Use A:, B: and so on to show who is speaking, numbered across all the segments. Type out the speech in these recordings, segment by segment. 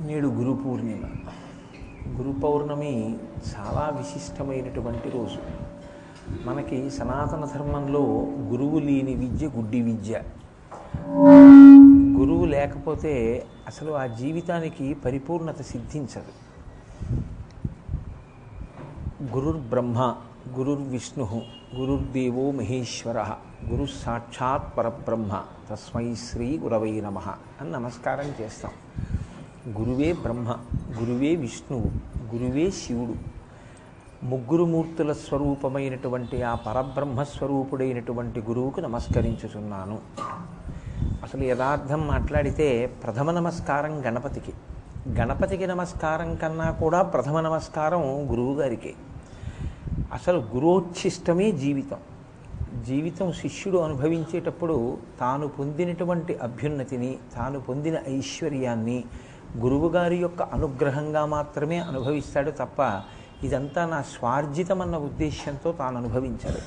A: నేడు గురు పూర్ణిమ. గురు పౌర్ణమి చాలా విశిష్టమైనటువంటి రోజు. మనకి సనాతన ధర్మంలో గురువు లేని విద్య గుడ్డి విద్య. గురువు లేకపోతే అసలు ఆ జీవితానికి పరిపూర్ణత సిద్ధించదు. గురుర్బ్రహ్మ గురుర్విష్ణు గురుర్దేవో మహేశ్వర గురు సాక్షాత్ పరబ్రహ్మ తస్మై శ్రీ గురవై నమః అని నమస్కారం చేస్తాం. గురువే బ్రహ్మ, గురువే విష్ణువు, గురువే శివుడు. ముగ్గురు మూర్తుల స్వరూపమైనటువంటి ఆ పరబ్రహ్మస్వరూపుడైనటువంటి గురువుకు నమస్కరించుచున్నాను. అసలు యథార్థం మాట్లాడితే ప్రథమ నమస్కారం గణపతికి. గణపతికి నమస్కారం కన్నా కూడా ప్రథమ నమస్కారం గురువుగారికి. అసలు గురోచ్ఛిష్టమే జీవితం. జీవితం శిష్యుడు అనుభవించేటప్పుడు తాను పొందినటువంటి అభ్యున్నతిని, తాను పొందిన ఐశ్వర్యాన్ని గురువుగారి యొక్క అనుగ్రహంగా మాత్రమే అనుభవిస్తాడు తప్ప ఇదంతా నా స్వార్జితమన్న ఉద్దేశ్యంతో తాను అనుభవించాడు.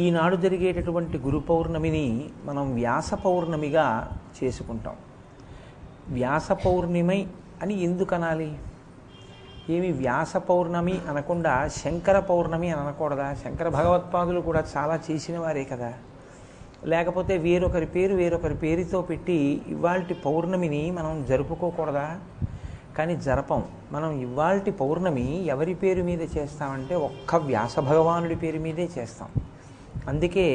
A: ఈనాడు జరిగేటటువంటి గురు పౌర్ణమిని మనం వ్యాస పౌర్ణమిగా చేసుకుంటాం. వ్యాస పౌర్ణిమై అని ఎందుకు అనాలి? ఏమి వ్యాస పౌర్ణమి అనకుండా శంకర పౌర్ణమి అని అనకూడదా? శంకర భగవత్పాదులు కూడా చాలా చేసిన వారే కదా. లేకపోతే వేరొకరి పేరుతో పెట్టి ఇవాల్టి పౌర్ణమిని మనం జరుపుకోకూడదా? కానీ జరపం. మనం ఇవాల్టి పౌర్ణమి ఎవరి పేరు మీద చేస్తామంటే ఒక్క వ్యాస భగవానుడి పేరు మీదే చేస్తాం. అందుకే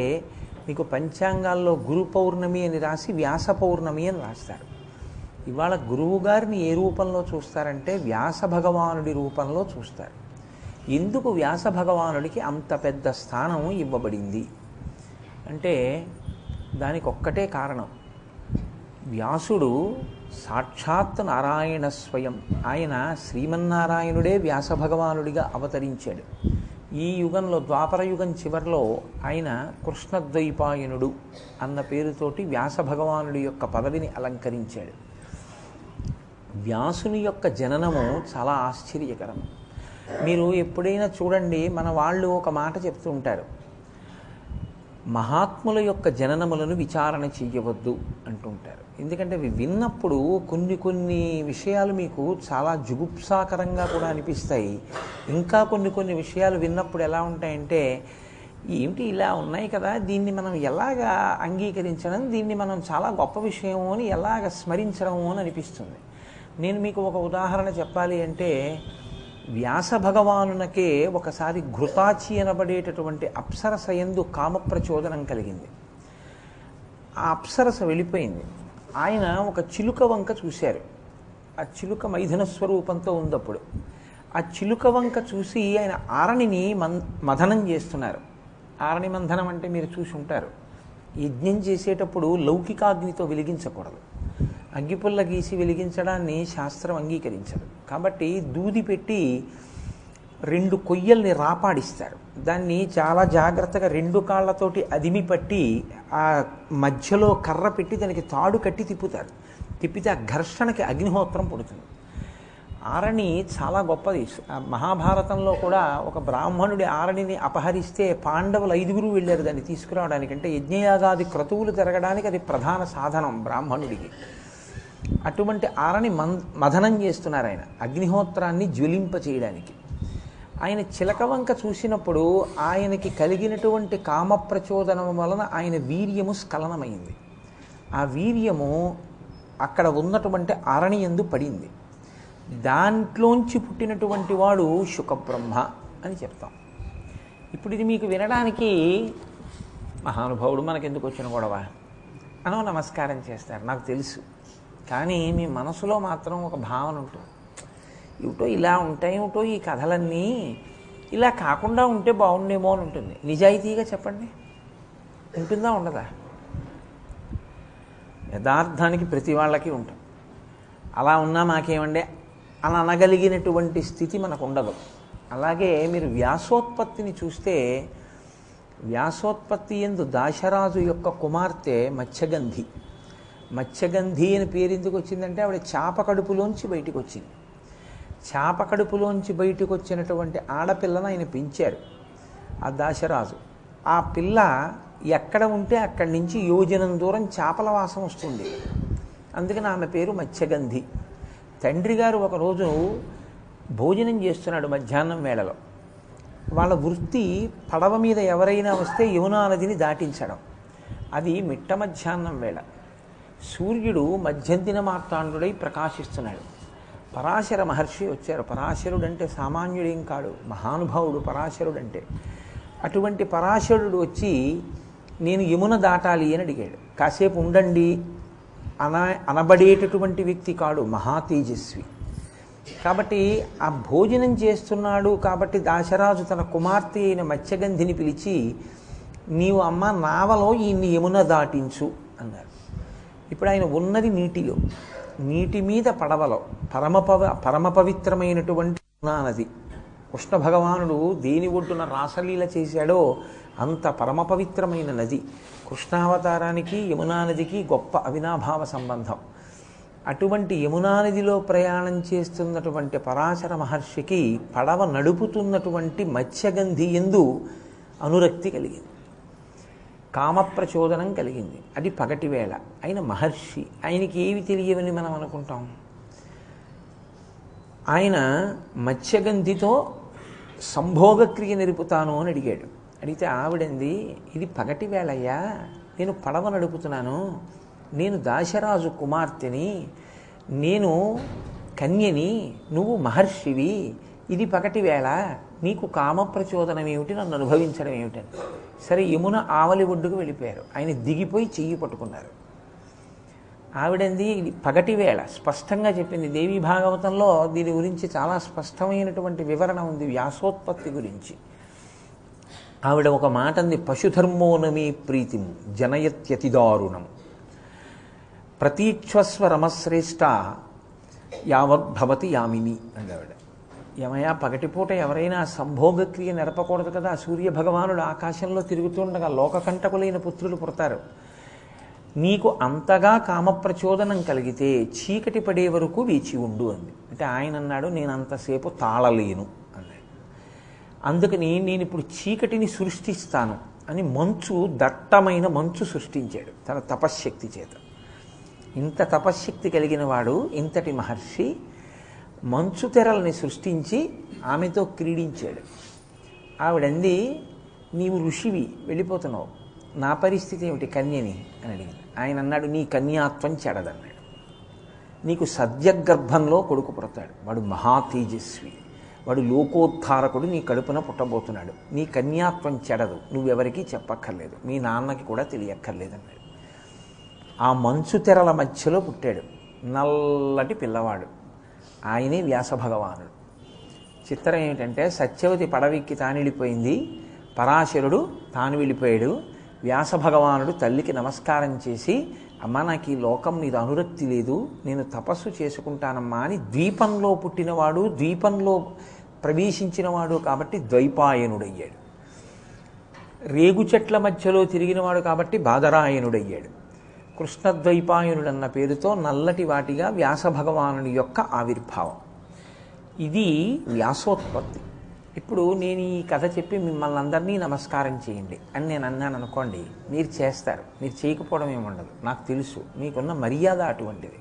A: మీకు పంచాంగాల్లో గురు పౌర్ణమి అని రాసి వ్యాస పౌర్ణమి అని రాస్తారు. ఇవాళ గురువుగారిని ఏ రూపంలో చూస్తారంటే వ్యాస భగవానుడి రూపంలో చూస్తారు. ఎందుకు వ్యాస భగవానుడికి అంత పెద్ద స్థానం ఇవ్వబడింది అంటే దానికి ఒక్కటే కారణం. వ్యాసుడు సాక్షాత్ నారాయణ స్వయం. ఆయన శ్రీమన్నారాయణుడే వ్యాస భగవానుడిగా అవతరించాడు. ఈ యుగంలో ద్వాపర యుగం చివరిలో ఆయన కృష్ణద్వైపాయనుడు అన్న పేరుతోటి వ్యాస భగవానుడి యొక్క పదవిని అలంకరించాడు. వ్యాసుని యొక్క జననము చాలా ఆశ్చర్యకరం. మీరు ఎప్పుడైనా చూడండి, మన వాళ్ళు ఒక మాట చెప్తూ ఉంటారు, మహాత్ముల యొక్క జననములను విచారణ చెయ్యవద్దు అంటుంటారు. ఎందుకంటే అవి విన్నప్పుడు కొన్ని విషయాలు మీకు చాలా జుగుప్సాకరంగా కూడా అనిపిస్తాయి. ఇంకా కొన్ని విషయాలు విన్నప్పుడు ఎలా ఉంటాయంటే, ఏమిటి ఇలా ఉన్నాయి కదా, దీన్ని మనం ఎలాగా అంగీకరించడం, దీన్ని మనం చాలా గొప్ప విషయము అని ఎలాగ స్మరించడము అని అనిపిస్తుంది. నేను మీకు ఒక ఉదాహరణ చెప్పాలి అంటే, వ్యాస భగవానునకే ఒకసారి ఘృతాచి అనబడేటటువంటి అప్సరస యందు కామప్రచోదనం కలిగింది. ఆ అప్సరస వెళ్ళిపోయింది. ఆయన ఒక చిలుక వంక చూశారు. ఆ చిలుక మైథున స్వరూపంతో ఉందప్పుడు. ఆ చిలుక వంక చూసి ఆయన ఆరణిని మథనం చేస్తున్నారు. ఆరణి మంథనం అంటే మీరు చూసి ఉంటారు. యజ్ఞం చేసేటప్పుడు లౌకికాగ్నితో వెలిగించకూడదు. అగ్గిపుల్ల గీసి వెలిగించడాన్ని శాస్త్రం అంగీకరించదు. కాబట్టి దూది పెట్టి 2 కొయ్యల్ని రాపాడిస్తారు. దాన్ని చాలా జాగ్రత్తగా 2 కాళ్ళతోటి అదిమి పట్టి ఆ మధ్యలో కర్ర పెట్టి దానికి తాడు కట్టి తిప్పుతారు. తిప్పితే ఆ ఘర్షణకి అగ్నిహోత్రం పుడుతుంది. ఆరణి చాలా గొప్పది. మహాభారతంలో కూడా ఒక బ్రాహ్మణుడి ఆరణిని అపహరిస్తే పాండవులు 5గురు వెళ్ళారు దాన్ని తీసుకురావడానికి. అంటే యజ్ఞయాగాది క్రతువులు జరగడానికి అది ప్రధాన సాధనం బ్రాహ్మణుడికి. అటువంటి ఆరణి మథనం చేస్తున్నారు ఆయన, అగ్నిహోత్రాన్ని జ్వలింప చేయడానికి. ఆయన చిలక వంక చూసినప్పుడు ఆయనకి కలిగినటువంటి కామప్రచోదనం వలన ఆయన వీర్యము స్ఖలనమైంది. ఆ వీర్యము అక్కడ ఉన్నటువంటి ఆరణి యందు పడింది. దాంట్లోంచి పుట్టినటువంటి వాడు శుకబ్రహ్మ అని చెప్తాం. ఇప్పుడు ఇది మీకు వినడానికి మహానుభావుడు మనకెందుకు వచ్చిన గొడవ అనో నమస్కారం చేస్తారు, నాకు తెలుసు. కానీ మీ మనసులో మాత్రం ఒక భావన ఉంటుంది, ఏమిటో ఇలా ఉంటాయి, ఏమిటో ఈ కథలన్నీ ఇలా కాకుండా ఉంటే బాగుండేమో అని ఉంటుంది. నిజాయితీగా చెప్పండి, ఉంటుందా ఉండదా? యథార్థానికి ప్రతి వాళ్ళకి ఉంటుంది. అలా ఉన్నా మాకేమండే అని అనగలిగినటువంటి స్థితి మనకు ఉండదు. అలాగే మీరు వ్యాసోత్పత్తిని చూస్తే, వ్యాసోత్పత్తి యందు దాశరాజు యొక్క కుమార్తె మత్స్యగంధి. మత్స్యగంధి అని పేరు ఎందుకు వచ్చిందంటే ఆవిడ చేప కడుపులోంచి బయటకు వచ్చింది. చేప కడుపులోంచి బయటకు వచ్చినటువంటి ఆడపిల్లను ఆయన పెంచారు ఆ దాశరాజు. ఆ పిల్ల ఎక్కడ ఉంటే అక్కడి నుంచి యోజనం దూరం చేపల వాసన వస్తుంది. అందుకని ఆమె పేరు మత్స్యగంధి. తండ్రి గారు ఒకరోజు భోజనం చేస్తున్నాడు మధ్యాహ్నం వేళలో. వాళ్ళ వృత్తి పడవ మీద ఎవరైనా వస్తే యమునా నదిని దాటించడం. అది మిట్ట మధ్యాహ్నం వేళ. సూర్యుడు మధ్యంతిన మార్తాండుడై ప్రకాశిస్తున్నాడు. పరాశర మహర్షి వచ్చారు. పరాశరుడంటే సామాన్యుడేం కాడు, మహానుభావుడు పరాశరుడంటే. అటువంటి పరాశరుడు వచ్చి నేను యమున దాటాలి అని అడిగాడు. కాసేపు ఉండండి అనబడేటటువంటి వ్యక్తి కాడు, మహా తేజస్వి. కాబట్టి ఆ భోజనం చేస్తున్నాడు కాబట్టి దాశరాజు తన కుమార్తె అయిన మత్స్యగంధిని పిలిచి, నీవు అమ్మ నావలో ఈయన్ని యమున దాటించు అన్నారు. ఇప్పుడు ఆయన ఉన్నది నీటిలో, నీటి మీద పడవలో పరమ పవిత్రమైనటువంటి యమునా నది. కృష్ణ భగవానుడు దేని ఒడ్డున రాసలీల చేశాడో అంత పరమ పవిత్రమైన నది. కృష్ణావతారానికి యమునా నదికి గొప్ప అవినాభావ సంబంధం. అటువంటి యమునా నదిలో ప్రయాణం చేస్తున్నటువంటి పరాశర మహర్షికి పడవ నడుపుతున్నటువంటి మత్స్యగంధి యందు అనురక్తి కలిగింది, కామప్రచోదనం కలిగింది. అది పగటి వేళ. ఆయన మహర్షి, ఆయనకి ఏవి తెలియవని మనం అనుకుంటాం. ఆయన మత్స్యగంధితో సంభోగక్రియ నిలుపుతాను అని అడిగాడు. అడిగితే ఆవిడంది, ఇది పగటి వేళయ్యా, నేను పడవ నడుపుతున్నాను, నేను దాశరాజు కుమార్తెని, నేను కన్యని, నువ్వు మహర్షివి, ఇది పగటి వేళ, నీకు కామప్రచోదనం ఏమిటి, నన్ను అనుభవించడం ఏమిటని. సరే యమున ఆవలి ఒడ్డుకు వెళ్ళిపోయారు. ఆయన దిగిపోయి చెయ్యి పట్టుకున్నారు. ఆవిడంది ఇది పగటి వేళ, స్పష్టంగా చెప్పింది. దేవీ భాగవతంలో దీని గురించి చాలా స్పష్టమైనటువంటి వివరణ ఉంది, వ్యాసోత్పత్తి గురించి. ఆవిడ ఒక మాట అంది, పశుధర్మోనమీ ప్రీతిం జనయత్యతిదారుణం ప్రతీక్షస్వ రమశ్రేష్ట యావద్భవతి యామిని అంది ఆవిడ. ఏమయ్యా, పగటిపూట ఎవరైనా సంభోగక్రియ నెరపకూడదు కదా. సూర్య భగవానుడు ఆకాశంలో తిరుగుతుండగా లోకకంటకులైన పుత్రులు పుడతారు. నీకు అంతగా కామప్రచోదనం కలిగితే చీకటి పడే వరకు వేచి ఉండు అంది. అంటే ఆయన అన్నాడు, నేను అంతసేపు తాళలేను అన్నాడు. అందుకని నేను ఇప్పుడు చీకటిని సృష్టిస్తాను అని దట్టమైన మంచు సృష్టించాడు తన తపశ్శక్తి చేత. ఇంత తపశ్శక్తి కలిగిన వాడు, ఇంతటి మహర్షి మంచు తెరల్ని సృష్టించి ఆమెతో క్రీడించాడు. ఆవిడంది, నీవు ఋషివి, వెళ్ళిపోతున్నావు, నా పరిస్థితి ఏమిటి కన్యని అని అడిగింది. ఆయన అన్నాడు, నీ కన్యాత్వం చెడదన్నాడు. నీకు సద్యగర్భంలో కొడుకు పుడతాడు, వాడు మహా తేజస్వి, వాడు లోకోద్ధారకుడు, నీ కడుపున పుట్టబోతున్నాడు. నీ కన్యాత్వం చెడదు, నువ్వెవరికీ చెప్పక్కర్లేదు, మీ నాన్నకి కూడా తెలియక్కర్లేదన్నాడు. ఆ మంచు తెరల మధ్యలో పుట్టాడు నల్లటి పిల్లవాడు. ఆయనే వ్యాస భగవానుడు. చిత్రం ఏమిటంటే, సత్యవతి పడవెక్కి తాను వెళ్ళిపోయింది, పరాశరుడు తాను వెళ్ళిపోయాడు. వ్యాస భగవానుడు తల్లికి నమస్కారం చేసి, అమ్మ నాకు ఈ లోకం మీద అనురక్తి లేదు, నేను తపస్సు చేసుకుంటానమ్మా అని ద్వీపంలో పుట్టినవాడు, ద్వీపంలో ప్రవేశించినవాడు కాబట్టి ద్వైపాయనుడయ్యాడు. రేగు చెట్ల మధ్యలో తిరిగినవాడు కాబట్టి బాదరాయనుడయ్యాడు. కృష్ణద్వైపాయనుడన్న పేరుతో నల్లటి వాటిగా వ్యాస భగవానుని యొక్క ఆవిర్భావం. ఇది వ్యాసోత్పత్తి. ఇప్పుడు నేను ఈ కథ చెప్పి మిమ్మల్ని అందరినీ నమస్కారం చేయండి అని నేను అన్నాను అనుకోండి, మీరు చేస్తారు, మీరు చేయకపోవడం ఏముండదు, నాకు తెలుసు, మీకున్న మర్యాద అటువంటిది.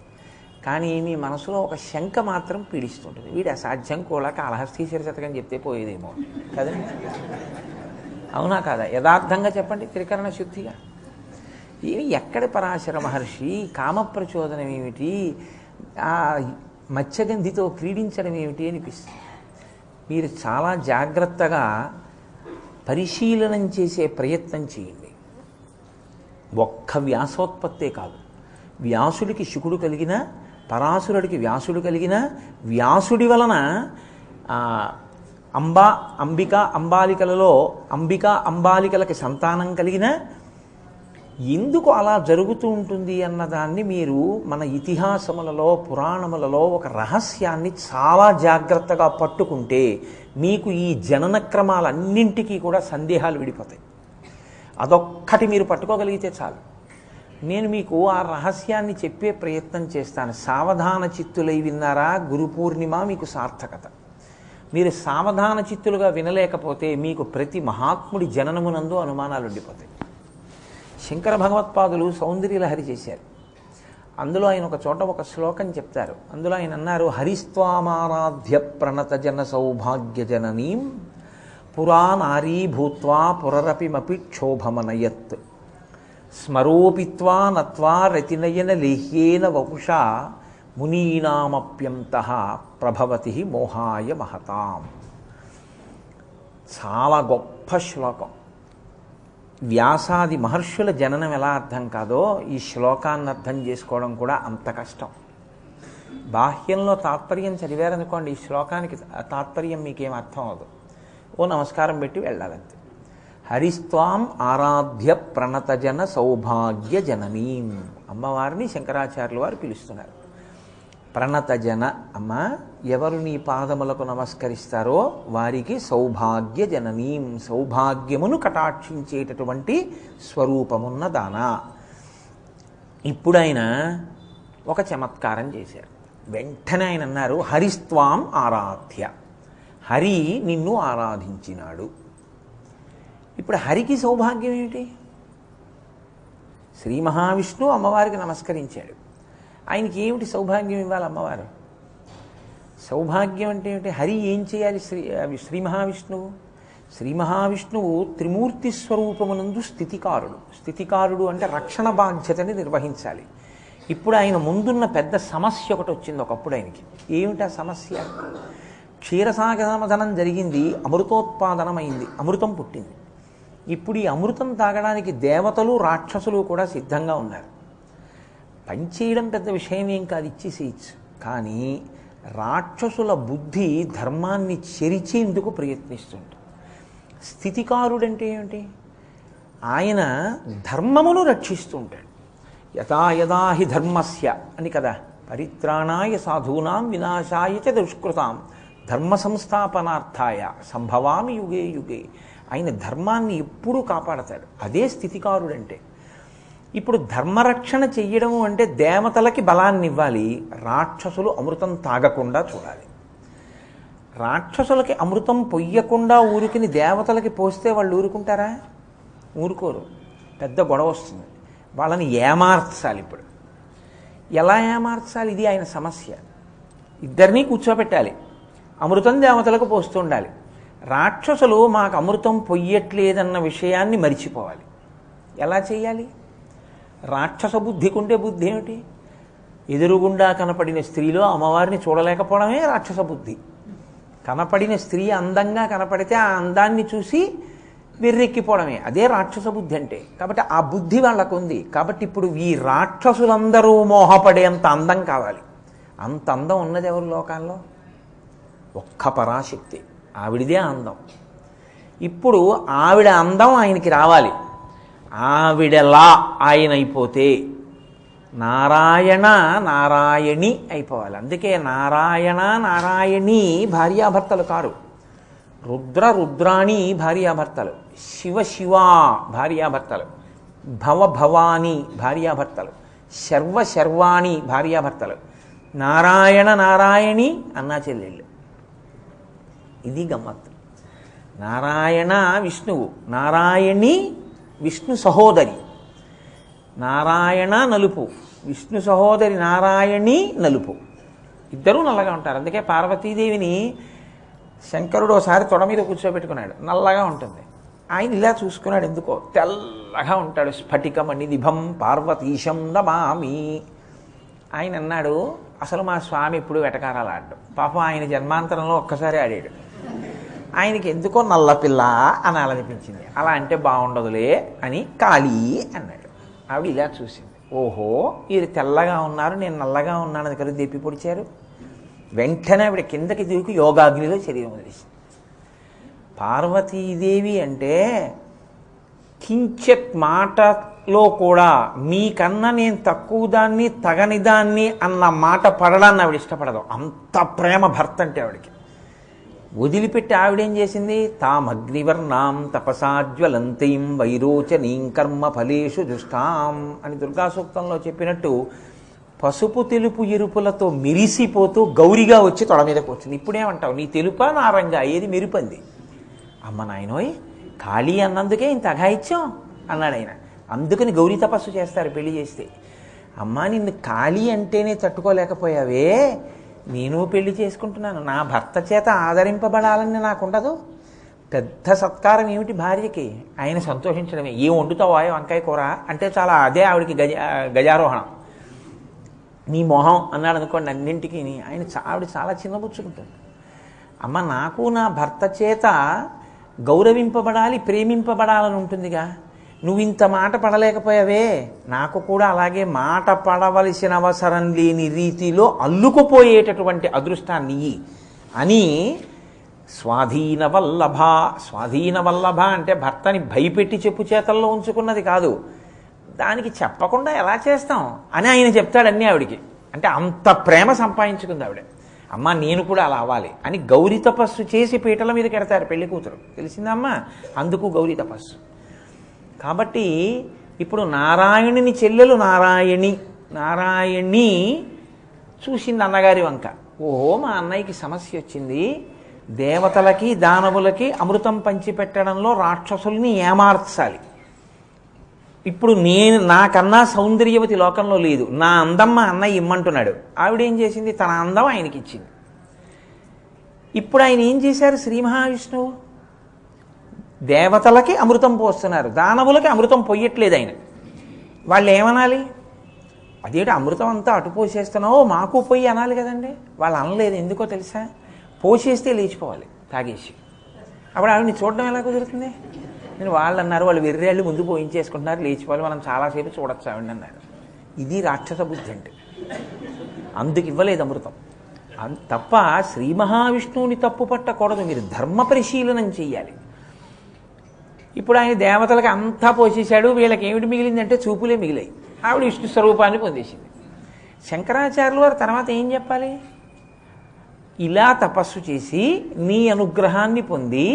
A: కానీ మీ మనసులో ఒక శంక మాత్రం పీడిస్తుంటుంది, వీడు అసాధ్యం కూడా కాళహస్తీశ్వర శతకం చెప్తే పోయేదేమో కదండి. అవునా కాదా? యథార్థంగా చెప్పండి, త్రికరణ శుద్ధిగా. ఏమి ఎక్కడి పరాశర మహర్షి, కామప్రచోదనం ఏమిటి, ఆ మత్స్యగంధితో క్రీడించడం ఏమిటి అనిపిస్తుంది. మీరు చాలా జాగ్రత్తగా పరిశీలనం చేసే ప్రయత్నం చేయండి. ఒక్క వ్యాసోత్పత్తే కాదు, వ్యాసుడికి శుకుడు కలిగిన, పరాశరుడికి వ్యాసుడు కలిగిన, వ్యాసుడి వలన అంబాలికలలో అంబాలికలకి సంతానం కలిగిన, ఎందుకు అలా జరుగుతూ ఉంటుంది అన్నదాన్ని మీరు మన ఇతిహాసములలో, పురాణములలో ఒక రహస్యాన్ని చాలా జాగ్రత్తగా పట్టుకుంటే మీకు ఈ జనన క్రమాలన్నింటికీ కూడా సందేహాలు విడిపోతాయి. అదొక్కటి మీరు పట్టుకోగలిగితే చాలు. నేను మీకు ఆ రహస్యాన్ని చెప్పే ప్రయత్నం చేస్తాను. సావధాన చిత్తులై విన్నారా, గురు పూర్ణిమ మీకు సార్థకత. మీరు సావధాన చిత్తులుగా వినలేకపోతే మీకు ప్రతి మహాత్ముడి జననమునందు అనుమానాలు ఉండిపోతాయి. శంకర భగవత్పాదులు సౌందర్యలహరి చేశారు. అందులో ఆయన ఒక చోట ఒక శ్లోకం చెప్తారు. అందులో ఆయన అన్నారు, హరిస్వామారాధ్య ప్రణత జన సౌభాగ్య జననీం పురా నారీ భూత్వా పురరపిమపి క్షోభమనయత్ స్మరోపిత్వా నత్వా రతినయన లేహ్యేన వపుషా మునీనామప్యంతః ప్రభవతి మోహాయ మహతాం. చాలా గొప్ప శ్లోకం. వ్యాసాది మహర్షుల జననం ఎలా అర్థం కాదో ఈ శ్లోకాన్ని అర్థం చేసుకోవడం కూడా అంత కష్టం. బాహ్యంలో తాత్పర్యం చదివారనుకోండి, ఈ శ్లోకానికి తాత్పర్యం మీకేం అర్థం అవదు. ఓ నమస్కారం పెట్టి వెళ్ళాలంతే. హరిస్వాం ఆరాధ్య ప్రణతజన సౌభాగ్య జననీం. అమ్మవారిని శంకరాచార్యుల వారు పిలుస్తున్నారు. ప్రణతజన, అమ్మ ఎవరు నీ పాదములకు నమస్కరిస్తారో వారికి సౌభాగ్య జననీం, సౌభాగ్యమును కటాక్షించేటటువంటి స్వరూపమున్న దానా. ఇప్పుడు ఆయన ఒక చమత్కారం చేశారు. వెంటనే ఆయన అన్నారు, హరిస్వాం ఆరాధ్య, హరి నిన్ను ఆరాధించినాడు. ఇప్పుడు హరికి సౌభాగ్యం ఏమిటి? శ్రీ మహావిష్ణువు అమ్మవారికి నమస్కరించాడు. ఆయనకి ఏమిటి సౌభాగ్యం ఇవ్వాలి అమ్మవారు? సౌభాగ్యం అంటే ఏమిటి? హరి ఏం చేయాలి? శ్రీ మహావిష్ణువు శ్రీ మహావిష్ణువు త్రిమూర్తి స్వరూపమునందు స్థితికారుడు. స్థితికారుడు అంటే రక్షణ బాధ్యతని నిర్వహించాలి. ఇప్పుడు ఆయన ముందున్న పెద్ద సమస్య ఒకటి వచ్చింది ఒకప్పుడు ఆయనకి. ఏమిటా సమస్య? క్షీరసాగమదనం జరిగింది, అమృతోత్పాదనమైంది, అమృతం పుట్టింది. ఇప్పుడు ఈ అమృతం తాగడానికి దేవతలు రాక్షసులు కూడా సిద్ధంగా ఉన్నారు. పనిచేయడం పెద్ద విషయం ఏం కాదు, ఇచ్చేసేయచ్చు. కానీ రాక్షసుల బుద్ధి ధర్మాన్ని చెరిచేందుకు ప్రయత్నిస్తుంటాడు. స్థితికారుడంటే ఏమిటి? ఆయన ధర్మమును రక్షిస్తూ ఉంటాడు. యథా యథా హి ధర్మస్య అని కదా, పరిత్రాణాయ సాధూనాం వినాశాయ చ దుష్కృతాం ధర్మ సంస్థాపనార్థాయ సంభవామి యుగే యుగే. ఆయన ధర్మాన్ని ఎప్పుడూ కాపాడతాడు. అదే స్థితికారుడంటే. ఇప్పుడు ధర్మరక్షణ చెయ్యడము అంటే దేవతలకి బలాన్ని ఇవ్వాలి, రాక్షసులు అమృతం తాగకుండా చూడాలి. రాక్షసులకి అమృతం పొయ్యకుండా ఊరికిని దేవతలకి పోస్తే వాళ్ళు ఊరుకుంటారా? ఊరుకోరు. పెద్ద గొడవ వస్తుంది. వాళ్ళని ఏమార్చాలి. ఇప్పుడు ఎలా ఏమార్చాలి? ఇది ఆయన సమస్య. ఇద్దరినీ కూర్చోబెట్టాలి, అమృతం దేవతలకు పోస్తూ ఉండాలి. రాక్షసులు మాకు అమృతం పొయ్యట్లేదన్న విషయాన్ని మరిచిపోవాలి. ఎలా చేయాలి? రాక్షస బుద్ధికుంటే బుద్ధి ఏమిటి? ఎదురుగుండా కనపడిన స్త్రీలో అమ్మవారిని చూడలేకపోవడమే రాక్షస బుద్ధి. కనపడిన స్త్రీ అందంగా కనపడితే ఆ అందాన్ని చూసి వెర్రెక్కిపోవడమే, అదే రాక్షస బుద్ధి అంటే. కాబట్టి ఆ బుద్ధి వాళ్ళకు ఉంది. కాబట్టి ఇప్పుడు ఈ రాక్షసులందరూ మోహపడేంత అందం కావాలి. అంత అందం ఉన్నది ఎవరు లోకాల్లో? ఒక్క పరాశక్తి. ఆవిడిదే అందం. ఇప్పుడు ఆవిడ అందం ఆయనకి రావాలి. ఆవిడలా ఆయన అయిపోతే నారాయణ నారాయణి అయిపోవాలి. అందుకే నారాయణ నారాయణి భార్యాభర్తలు కారు. రుద్ర రుద్రాణి భార్యాభర్తలు, శివ శివ భార్యాభర్తలు, భవ భవాని భార్యాభర్తలు, శర్వ శర్వాణి భార్యాభర్తలు, నారాయణ నారాయణి అన్నా చెల్లెళ్ళు. ఇది గమ్మత్తు. నారాయణ విష్ణువు, నారాయణి విష్ణు సహోదరి. నారాయణ నలుపు, విష్ణు సహోదరి నారాయణి నలుపు. ఇద్దరూ నల్లగా ఉంటారు. అందుకే పార్వతీదేవిని శంకరుడు ఒకసారి తొడ మీద కూర్చోబెట్టుకున్నాడు. నల్లగా ఉంటుంది. ఆయన ఇలా చూసుకున్నాడు. ఎందుకో తెల్లగా ఉంటాడు. స్ఫటికమణి దిభం పార్వతీశం నమామి. ఆయన అన్నాడు, అసలు మా స్వామి ఎప్పుడు వెటకారాలు ఆడడం. పాపం ఆయన జన్మాంతరంలో ఒక్కసారి ఆడాడు. ఆయనకి ఎందుకో నల్లపిల్ల అనాలనిపించింది. అలా అంటే బాగుండదులే అని కాళీ అన్నాడు. ఆవిడ ఇలా చూసింది. ఓహో, వీరు తెల్లగా ఉన్నారు, నేను నల్లగా ఉన్నానని కలిసి దెప్పి పొడిచారు. వెంటనే ఆవిడ కిందకి దూకి యోగాగ్నిలో శరీరం వదిలేసింది. పార్వతీదేవి అంటే కించిత్ మాటలో కూడా మీకన్నా నేను తక్కువ దాన్ని తగని దాన్ని అన్న మాట పడడాన్ని ఆవిడ ఇష్టపడదు. అంత ప్రేమ భర్త అంటే ఆవిడకి. వదిలిపెట్టి ఆవిడేం చేసింది? తామగ్నివర్ణాం తపసాజ్వలంతీం వైరోచనీం కర్మ ఫలేషు దుష్టాం అని దుర్గా సూక్తంలో చెప్పినట్టు పసుపు తెలుపు ఎరుపులతో మెరిసిపోతూ గౌరిగా వచ్చి తొడ మీద కూర్చుంది. ఇప్పుడేమంటావు? నీ తెలుపా నారంగా ఏది మెరుపంది? అమ్మ నాయనోయ్, ఖాళీ అన్నందుకే ఇంత అఘాయిత్యం అన్నాడు ఆయన. అందుకని గౌరీ తపస్సు చేస్తారు పెళ్లి చేస్తే. అమ్మా నిన్ను ఖాళీ అంటేనే తట్టుకోలేకపోయావే, నేను పెళ్లి చేసుకుంటున్నాను, నా భర్త చేత ఆదరింపబడాలని నాకుండదు. పెద్ద సత్కారం ఏమిటి భార్యకి? ఆయన సంతోషించడమే. ఏం వండుతావా వంకాయ కూర అంటే చాలా, అదే ఆవిడికి గజారోహణం. నీ మొహం అన్నాడు అనుకోండి అన్నింటికి, ఆవిడ చాలా చిన్నబుచ్చుకుంటుంది. అమ్మ నాకు నా భర్త చేత గౌరవింపబడాలి, ప్రేమింపబడాలని ఉంటుందిగా. నువ్వు ఇంత మాట పడలేకపోయావే, నాకు కూడా అలాగే మాట పడవలసిన అవసరం లేని రీతిలో అల్లుకుపోయేటటువంటి అదృష్టాన్ని అని స్వాధీన వల్లభ. స్వాధీన వల్లభ అంటే భర్తని భయపెట్టి చెప్పు చేతల్లో ఉంచుకున్నది కాదు. దానికి చెప్పకుండా ఎలా చేస్తాం అని ఆయన చెప్తాడన్నీ ఆవిడికి. అంటే అంత ప్రేమ సంపాదించుకుంది ఆవిడ. అమ్మ నేను కూడా అలా అవ్వాలి అని గౌరీ తపస్సు చేసి పీటల మీద కెడతారు పెళ్లి కూతురు. తెలిసిందమ్మా? అందుకు గౌరీ తపస్సు. కాబట్టి ఇప్పుడు నారాయణుని చెల్లెలు నారాయణి చూసింది అన్నగారి వంక. ఓహో మా అన్నయ్యకి సమస్య వచ్చింది, దేవతలకి దానవులకి అమృతం పంచిపెట్టడంలో రాక్షసుల్ని ఏమార్చాలి. ఇప్పుడు నాకన్నా సౌందర్యవతి లోకంలో లేదు, నా అందం మా అన్నయ్య ఇమ్మంటున్నాడు. ఆవిడేం చేసింది? తన అందం ఆయనకి ఇచ్చింది. ఇప్పుడు ఆయన ఏం చేశారు? శ్రీ మహావిష్ణువు దేవతలకి అమృతం పోస్తున్నారు, దానవులకి అమృతం పొయ్యట్లేదు ఆయన. వాళ్ళు ఏమనాలి? అదేంటి అమృతం అంతా అటు పోసేస్తున్నావు, మాకు పొయ్యి అనాలి కదండి. వాళ్ళు అనలేదు. ఎందుకో తెలుసా? పోసేస్తే లేచిపోవాలి తాగేసి. అప్పుడు ఆవిడని చూడడం ఎలా కుదురుతుంది? వాళ్ళు అన్నారు, వాళ్ళు వెర్రేళ్ళు ముందు పోయించేసుకుంటున్నారు, లేచిపోవాలి, మనం చాలాసేపు చూడొచ్చు ఆవిడ అన్నారు. ఇది రాక్షస బుద్ధి అంటే. అందుకు ఇవ్వలేదు అమృతం. తప్ప శ్రీ మహావిష్ణువుని తప్పు పట్టకూడదు, మీరు ధర్మ పరిశీలనం చెయ్యాలి. ఇప్పుడు ఆయన దేవతలకు అంతా పోసేశాడు, వీళ్ళకి ఏమిటి మిగిలిందంటే చూపులే మిగిలాయి. ఆవిడ విష్ణు స్వరూపాన్ని పొందేసింది. శంకరాచార్యులు వారు తర్వాత ఏం చెప్పాలి? ఇలా తపస్సు చేసి నీ అనుగ్రహాన్ని పొంది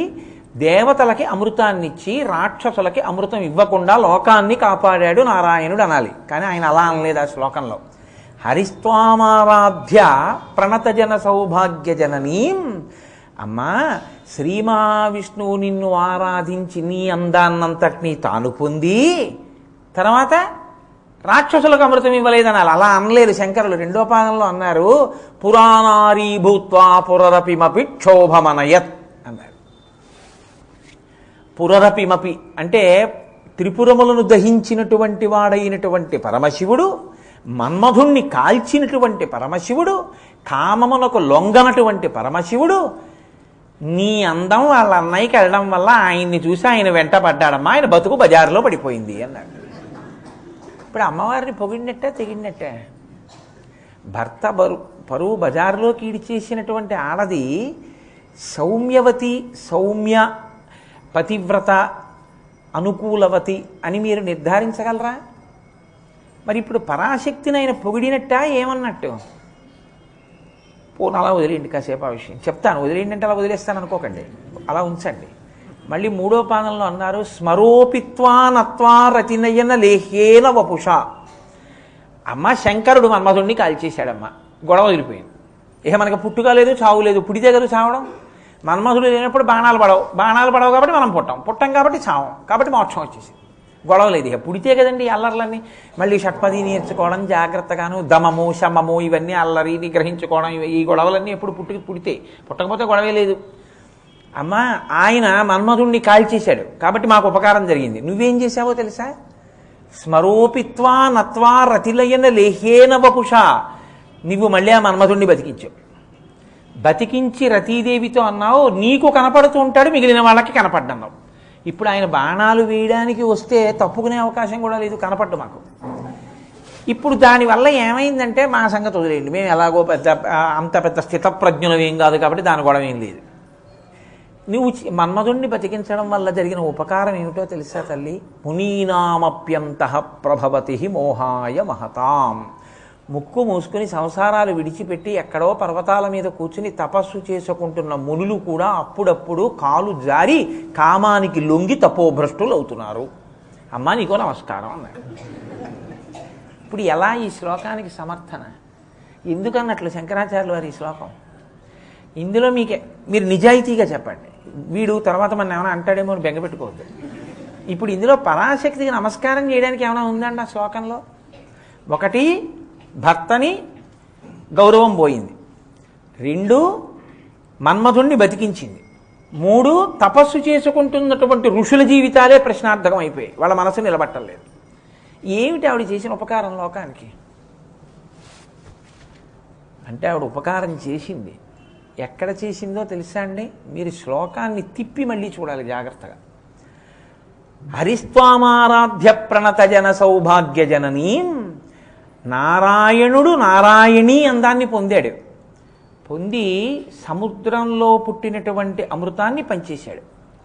A: దేవతలకి అమృతాన్నిచ్చి రాక్షసులకి అమృతం ఇవ్వకుండా లోకాన్ని కాపాడాడు నారాయణుడు అనాలి. కానీ ఆయన అలా అనలేదు ఆ శ్లోకంలో. హరిస్వామారాధ్య ప్రణతజన సౌభాగ్య జననీం. అమ్మా శ్రీ మహావిష్ణువు నిన్ను ఆరాధించి నీ అందాన్నంతటినీ తాను పొంది తర్వాత రాక్షసులకు అమృతం ఇవ్వలేదనాలి. అలా అనలేదు శంకరులు. రెండో పాదంలో అన్నారు, పురాణారీ భూత్వా పురరపిమపి క్షోభమనయత్ అన్నారు. పురరపిమపి అంటే త్రిపురములను దహించినటువంటి వాడైనటువంటి పరమశివుడు, మన్మధుణ్ణి కాల్చినటువంటి పరమశివుడు, కామమునకు లొంగనటువంటి పరమశివుడు, నీ అందం వాళ్ళ అన్నయ్యకి వెళ్ళడం వల్ల ఆయన్ని చూసి ఆయన వెంట పడ్డాడమ్మా, ఆయన బతుకు బజారులో పడిపోయింది అన్నాడు. ఇప్పుడు అమ్మవారిని పొగిడినట్టే తెగిడినట్టే. భర్త పరువు బజారులోకి ఈడ్చేసినటువంటి ఆడది సౌమ్యవతి, సౌమ్య, పతివ్రత, అనుకూలవతి అని మీరు నిర్ధారించగలరా? మరి ఇప్పుడు పరాశక్తిని ఆయన పొగిడినట్ట ఏమన్నట్టు? పోను అలా వదిలేయండి, కాసేపు ఆ విషయం చెప్తాను. వదిలేయండి అంటే అలా వదిలేస్తాను అనుకోకండి, అలా ఉంచండి. మళ్ళీ మూడో పాదంలో అన్నారు, స్మరోపిత్వా నత్వా రతినయన లేహ్యేన వపుష. అమ్మ శంకరుడు మన్మధుణ్ణి కాల్చేశాడమ్మ, గొడవ వదిలిపోయింది. ఇక మనకి పుట్టుక లేదు, చావు లేదు. పుడితే కదా చావడం. మన్మధుడు లేనప్పుడు బాణాలు పడవు కాబట్టి మనం పుట్టం కాబట్టి చావం, కాబట్టి మోక్షం వచ్చేసి గొడవ లేదు. ఇక పుడితే కదండి అల్లర్లన్నీ. మళ్ళీ షట్పది నేర్చుకోవడం, జాగ్రత్తగాను దమము శమము ఇవన్నీ అల్లరిని గ్రహించుకోవడం, ఈ గొడవలన్నీ ఎప్పుడు పుట్టకపోతే గొడవే లేదు. అమ్మ ఆయన మన్మధుణ్ణి కాల్చేశాడు కాబట్టి మాకు ఉపకారం జరిగింది. నువ్వేం చేశావో తెలుసా? స్మరోపిత్వా నత్వా రతిలయన లేహేన వపుష. నువ్వు మళ్ళీ ఆ మన్మధుణ్ణి బతికించావు. బతికించి రతీదేవితో అన్నావు, నీకు కనపడుతూ ఉంటాడు, మిగిలిన వాళ్ళకి కనపడ్డన్నావు. ఇప్పుడు ఆయన బాణాలు వేయడానికి వస్తే తప్పుకునే అవకాశం కూడా లేదు, కనపడ్డు మాకు. ఇప్పుడు దానివల్ల ఏమైందంటే మా సంగతి వదిలేయండి, మేము ఎలాగో అంత పెద్ద స్థితప్రజ్ఞులం ఏం కాదు కాబట్టి దాని గొడవ ఏం లేదు. నువ్వు మన్మధుణ్ణి బతికించడం వల్ల జరిగిన ఉపకారం ఏమిటో తెలుసా తల్లి? మునీనామప్యంతః ప్రభవతి మోహాయ మహతాం. ముక్కు మూసుకుని సంసారాలు విడిచిపెట్టి ఎక్కడో పర్వతాల మీద కూర్చుని తపస్సు చేసుకుంటున్న మునులు కూడా అప్పుడప్పుడు కాలు జారి కామానికి లొంగి తపోభ్రష్టులు అవుతున్నారు. అమ్మా నీకో నమస్కారం అన్నాడు. ఇప్పుడు ఎలా ఈ శ్లోకానికి సమర్థన? ఎందుకన్నట్లు శంకరాచార్యులు వారి ఈ శ్లోకం? ఇందులో మీరు నిజాయితీగా చెప్పండి. వీడు తర్వాత మన ఏమైనా అంటాడేమో అని బెంగపెట్టుకోవద్దు. ఇప్పుడు ఇందులో పరాశక్తికి నమస్కారం చేయడానికి ఏమైనా ఉందండి ఆ శ్లోకంలో? ఒకటి, భర్తని గౌరవం పోయింది. 2, మన్మధుణ్ణి బతికించింది. 3, తపస్సు చేసుకుంటున్నటువంటి ఋషుల జీవితాలే ప్రశ్నార్థకం అయిపోయాయి, వాళ్ళ మనసు నిలబట్టలేదు. ఏమిటి ఆవిడ చేసిన ఉపకారం లోకానికి అంటే? ఆవిడ ఉపకారం చేసింది. ఎక్కడ చేసిందో తెలుసా అండి? మీరు శ్లోకాన్ని తిప్పి మళ్ళీ చూడాలి జాగ్రత్తగా. హరిస్వామారాధ్య ప్రణత జన సౌభాగ్య జననీం, నారాయణుడు నారాయణీ అందాన్ని పొందాడు. పొంది సముద్రంలో పుట్టినటువంటి అమృతాన్ని పంచేశాడు.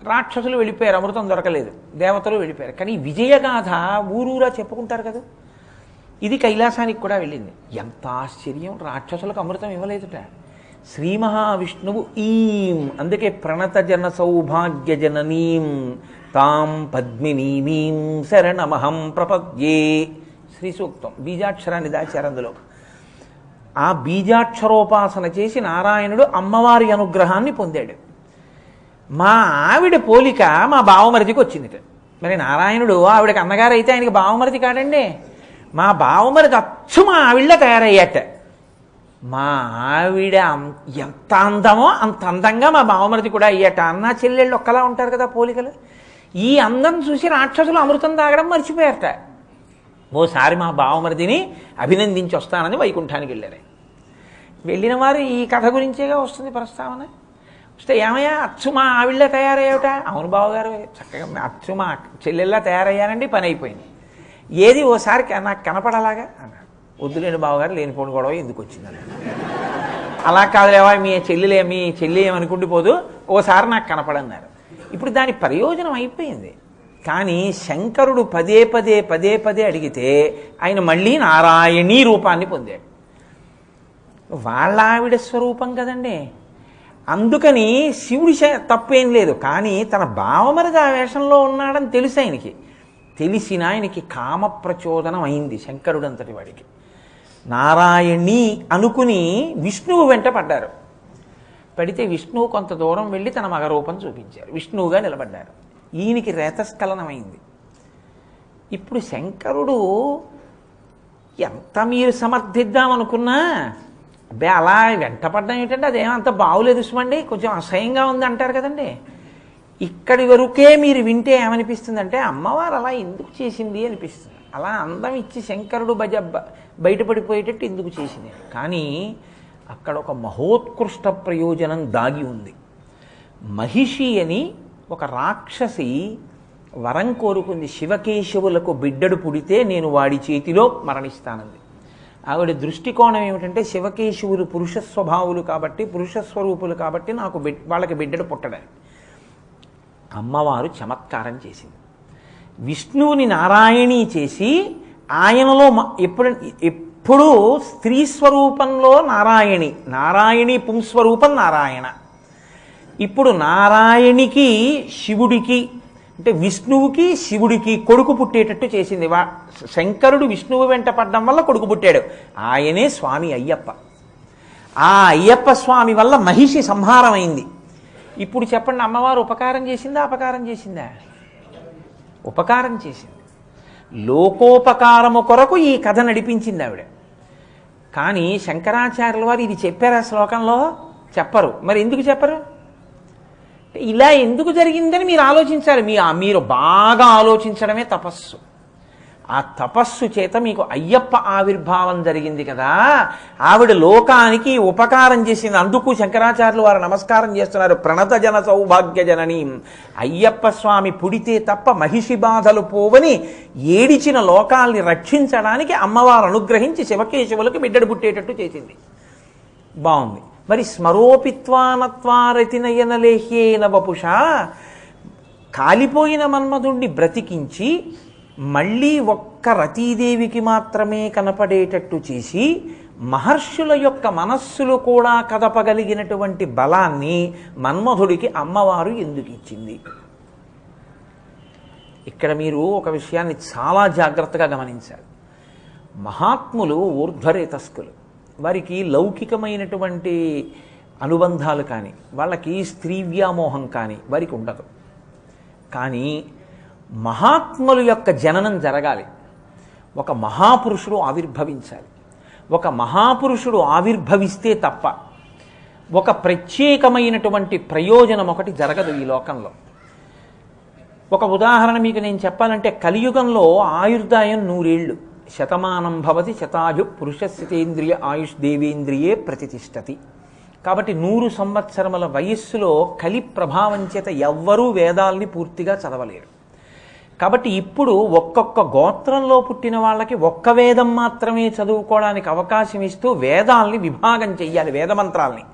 A: రాక్షసులు వెళ్ళిపోయారు, అమృతం దొరకలేదు. దేవతలు వెళ్ళిపోయారు. కానీ విజయగాథ ఊరూరా చెప్పుకుంటారు కదా. ఇది కైలాసానికి కూడా వెళ్ళింది. ఎంత ఆశ్చర్యం! రాక్షసులకు అమృతం ఇవ్వలేదుట. శ్రీ మహావిష్ణువు ఈం, అందుకే ప్రణత జన సౌభాగ్య జననీం తాం పద్మినీమీం శరణమహం ప్రపద్యే శ్రీ సూక్తం. బీజాక్షరాన్ని దాచారు అందులో. ఆ బీజాక్షరోపాసన చేసి నారాయణుడు అమ్మవారి అనుగ్రహాన్ని పొందాడు. మా ఆవిడ పోలిక మా బావమరిదికి వచ్చింది. మరి నారాయణుడు ఆవిడకి అన్నగారు అయితే ఆయనకి బావమరిది కాడండి. మా బావమరిది అచ్చు మా ఆవిడ తయారయ్యాట. మా ఆవిడ ఎంత అందమో అంత అందంగా మా బావమరిది కూడా అయ్యాట. అన్నా చెల్లెళ్ళు ఒక్కలా ఉంటారు కదా పోలికలు. ఈ అందం చూసి రాక్షసులు అమృతం తాగడం మర్చిపోయారట. ఓసారి మా బావమరిదిని అభినందించి వస్తానని వైకుంఠానికి వెళ్ళారు. వెళ్ళిన వారు ఈ కథ గురించేగా వస్తుంది ప్రస్తావన. వస్తే ఏమయ్యా అచ్చు మా ఆవిళ్ళ తయారయ్యావుట? అవును బావగారు, చక్కగా అచ్చు మా చెల్లెల్లా తయారయ్యానండి, పని అయిపోయింది. ఏది ఓసారి నాకు కనపడలాగా అన్నాడు. వద్దులేని బావగారు, లేనిపోని గొడవ ఎందుకు వచ్చిందని. అలా కాదులేవా, మీ చెల్లి ఏమనుకుంటూ ఓసారి నాకు కనపడన్నారు. ఇప్పుడు దాని ప్రయోజనం అయిపోయింది. కానీ శంకరుడు పదే పదే అడిగితే ఆయన మళ్ళీ నారాయణీ రూపాన్ని పొందాడు. వాళ్ళ ఆవిడ స్వరూపం కదండి. అందుకని శివుడి తప్పేం లేదు. కానీ తన బావమరిది ఆ వేషంలో ఉన్నాడని తెలుసు ఆయనకి. తెలిసిన ఆయనకి కామ ప్రచోదనం అయింది శంకరుడు అంతటి వాడికి. నారాయణి అనుకుని విష్ణువు వెంట పడ్డారు. పడితే విష్ణువు కొంత దూరం వెళ్ళి తన మగ రూపం చూపించారు. విష్ణువుగా నిలబడ్డారు. ఈయనకి రేతస్ఖలనమైంది. ఇప్పుడు శంకరుడు ఎంత మీరు సమర్థిద్దామనుకున్నా అబ్బే అలా వెంటపడ్డం ఏంటంటే అదేమంత బాగులేదు సుమండి, కొంచెం అసహ్యంగా ఉంది అంటారు కదండి. ఇక్కడి వరకే మీరు వింటే ఏమనిపిస్తుందంటే అమ్మవారు అలా ఎందుకు చేసింది అనిపిస్తుంది. అలా అందం ఇచ్చి శంకరుడు బయటపడిపోయేటట్టు ఎందుకు చేసింది. కానీ అక్కడ ఒక మహోత్కృష్ట ప్రయోజనం దాగి ఉంది. మహిషి అని ఒక రాక్షసి వరం కోరుకుంది. శివకేశవులకు బిడ్డడు పుడితే నేను వాడి చేతిలో మరణిస్తానంది. ఆవిడ దృష్టికోణం ఏమిటంటే శివకేశవులు పురుష స్వభావులు కాబట్టి, పురుష స్వరూపులు కాబట్టి నాకు వాళ్ళకి బిడ్డడు పుట్టడానికి. అమ్మవారు చమత్కారం చేసింది. విష్ణువుని నారాయణీ చేసి ఆయనలో ఎప్పుడూ స్త్రీ స్వరూపంలో నారాయణి పుంస్వరూపం నారాయణ. ఇప్పుడు నారాయణికి శివుడికి అంటే విష్ణువుకి శివుడికి కొడుకు పుట్టేటట్టు చేసింది. శంకరుడు విష్ణువు వెంట పడ్డం వల్ల కొడుకు పుట్టాడు. ఆయనే స్వామి అయ్యప్ప. ఆ అయ్యప్ప స్వామి వల్ల మహిషి సంహారం అయింది. ఇప్పుడు చెప్పండి, అమ్మవారు ఉపకారం చేసిందా అపకారం చేసిందా? ఉపకారం చేసింది. లోకోపకారము కొరకు ఈ కథ నడిపించింది ఆవిడ. కానీ శంకరాచార్యుల వారు ఇది చెప్పారు ఆ శ్లోకంలో? చెప్పరు. మరి ఎందుకు చెప్పరు? ఇలా ఎందుకు జరిగిందని మీరు ఆలోచించాలి. మీరు బాగా ఆలోచించడమే తపస్సు. ఆ తపస్సు చేత మీకు అయ్యప్ప ఆవిర్భావం జరిగింది కదా. ఆవిడ లోకానికి ఉపకారం చేసింది. అందుకు శంకరాచార్యులు వారు నమస్కారం చేస్తున్నారు. ప్రణత జన సౌభాగ్య జననీ. అయ్యప్ప స్వామి పుడితే తప్ప మహిషి బాధలు పోవని ఏడిచిన లోకాల్ని రక్షించడానికి అమ్మవారు అనుగ్రహించి శివకేశవులకు బిడ్డడు పుట్టేటట్టు చేసింది. బాగుంది. మరి స్మరోపిత్వానత్వారతినయనలేహ్యేన వపుష, కాలిపోయిన మన్మధుణ్ణి బ్రతికించి మళ్ళీ ఒక్క రతీదేవికి మాత్రమే కనపడేటట్టు చేసి మహర్షుల యొక్క మనస్సులు కూడా కదపగలిగినటువంటి బలాన్ని మన్మధుడికి అమ్మవారు ఎందుకు ఇచ్చింది? ఇక్కడ మీరు ఒక విషయాన్ని చాలా జాగ్రత్తగా గమనించాలి. మహాత్ములు ఊర్ధ్వరేతస్కులు. వారికి లౌకికమైనటువంటి అనుబంధాలు కానీ, వాళ్ళకి స్త్రీ వ్యామోహం కానీ వారికి ఉండదు. కానీ మహాత్ముల యొక్క జననం జరగాలి. ఒక మహాపురుషుడు ఆవిర్భవించాలి. ఒక మహాపురుషుడు ఆవిర్భవిస్తే తప్ప ఒక ప్రత్యేకమైనటువంటి ప్రయోజనం ఒకటి జరగదు ఈ లోకంలో. ఒక ఉదాహరణ మీకు నేను చెప్పాలంటే, కలియుగంలో ఆయుర్దాయం 100 ఏళ్ళు. శతమానం భవతి శతాయు పురుషస్థితేంద్రియ ఆయుష్ దేవేంద్రియే ప్రతిష్టతి. కాబట్టి 100 సంవత్సరముల వయస్సులో కలి ప్రభావం చేత ఎవ్వరూ వేదాల్ని పూర్తిగా చదవలేరు. కాబట్టి ఇప్పుడు ఒక్కొక్క గోత్రంలో పుట్టిన వాళ్ళకి ఒక్క వేదం మాత్రమే చదువుకోవడానికి అవకాశం ఇస్తూ వేదాల్ని విభాగం చెయ్యాలి. వేదమంత్రాల్ని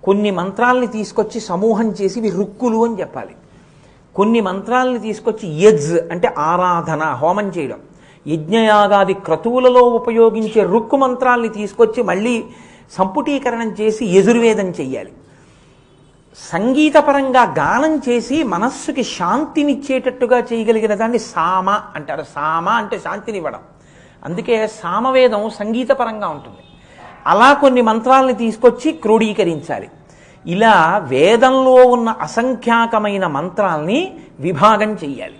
A: కొన్ని మంత్రాల్ని తీసుకొచ్చి సమూహం చేసి ఇవి రుక్కులు అని చెప్పాలి. కొన్ని మంత్రాలని తీసుకొచ్చి యజ్ అంటే ఆరాధన, హోమం చేయడం, యజ్ఞయాగాది క్రతువులలో ఉపయోగించే రుక్కు మంత్రాల్ని తీసుకొచ్చి మళ్ళీ సంపుటీకరణం చేసి యజుర్వేదం చెయ్యాలి. సంగీతపరంగా గానం చేసి మనస్సుకి శాంతినిచ్చేటట్టుగా చేయగలిగిన దాన్ని సామ అంటారు. సామ అంటే శాంతినివ్వడం. అందుకే సామవేదం సంగీతపరంగా ఉంటుంది. అలా కొన్ని మంత్రాలని తీసుకొచ్చి క్రోడీకరించాలి. ఇలా వేదంలో ఉన్న అసంఖ్యాకమైన మంత్రాల్ని విభాగం చెయ్యాలి.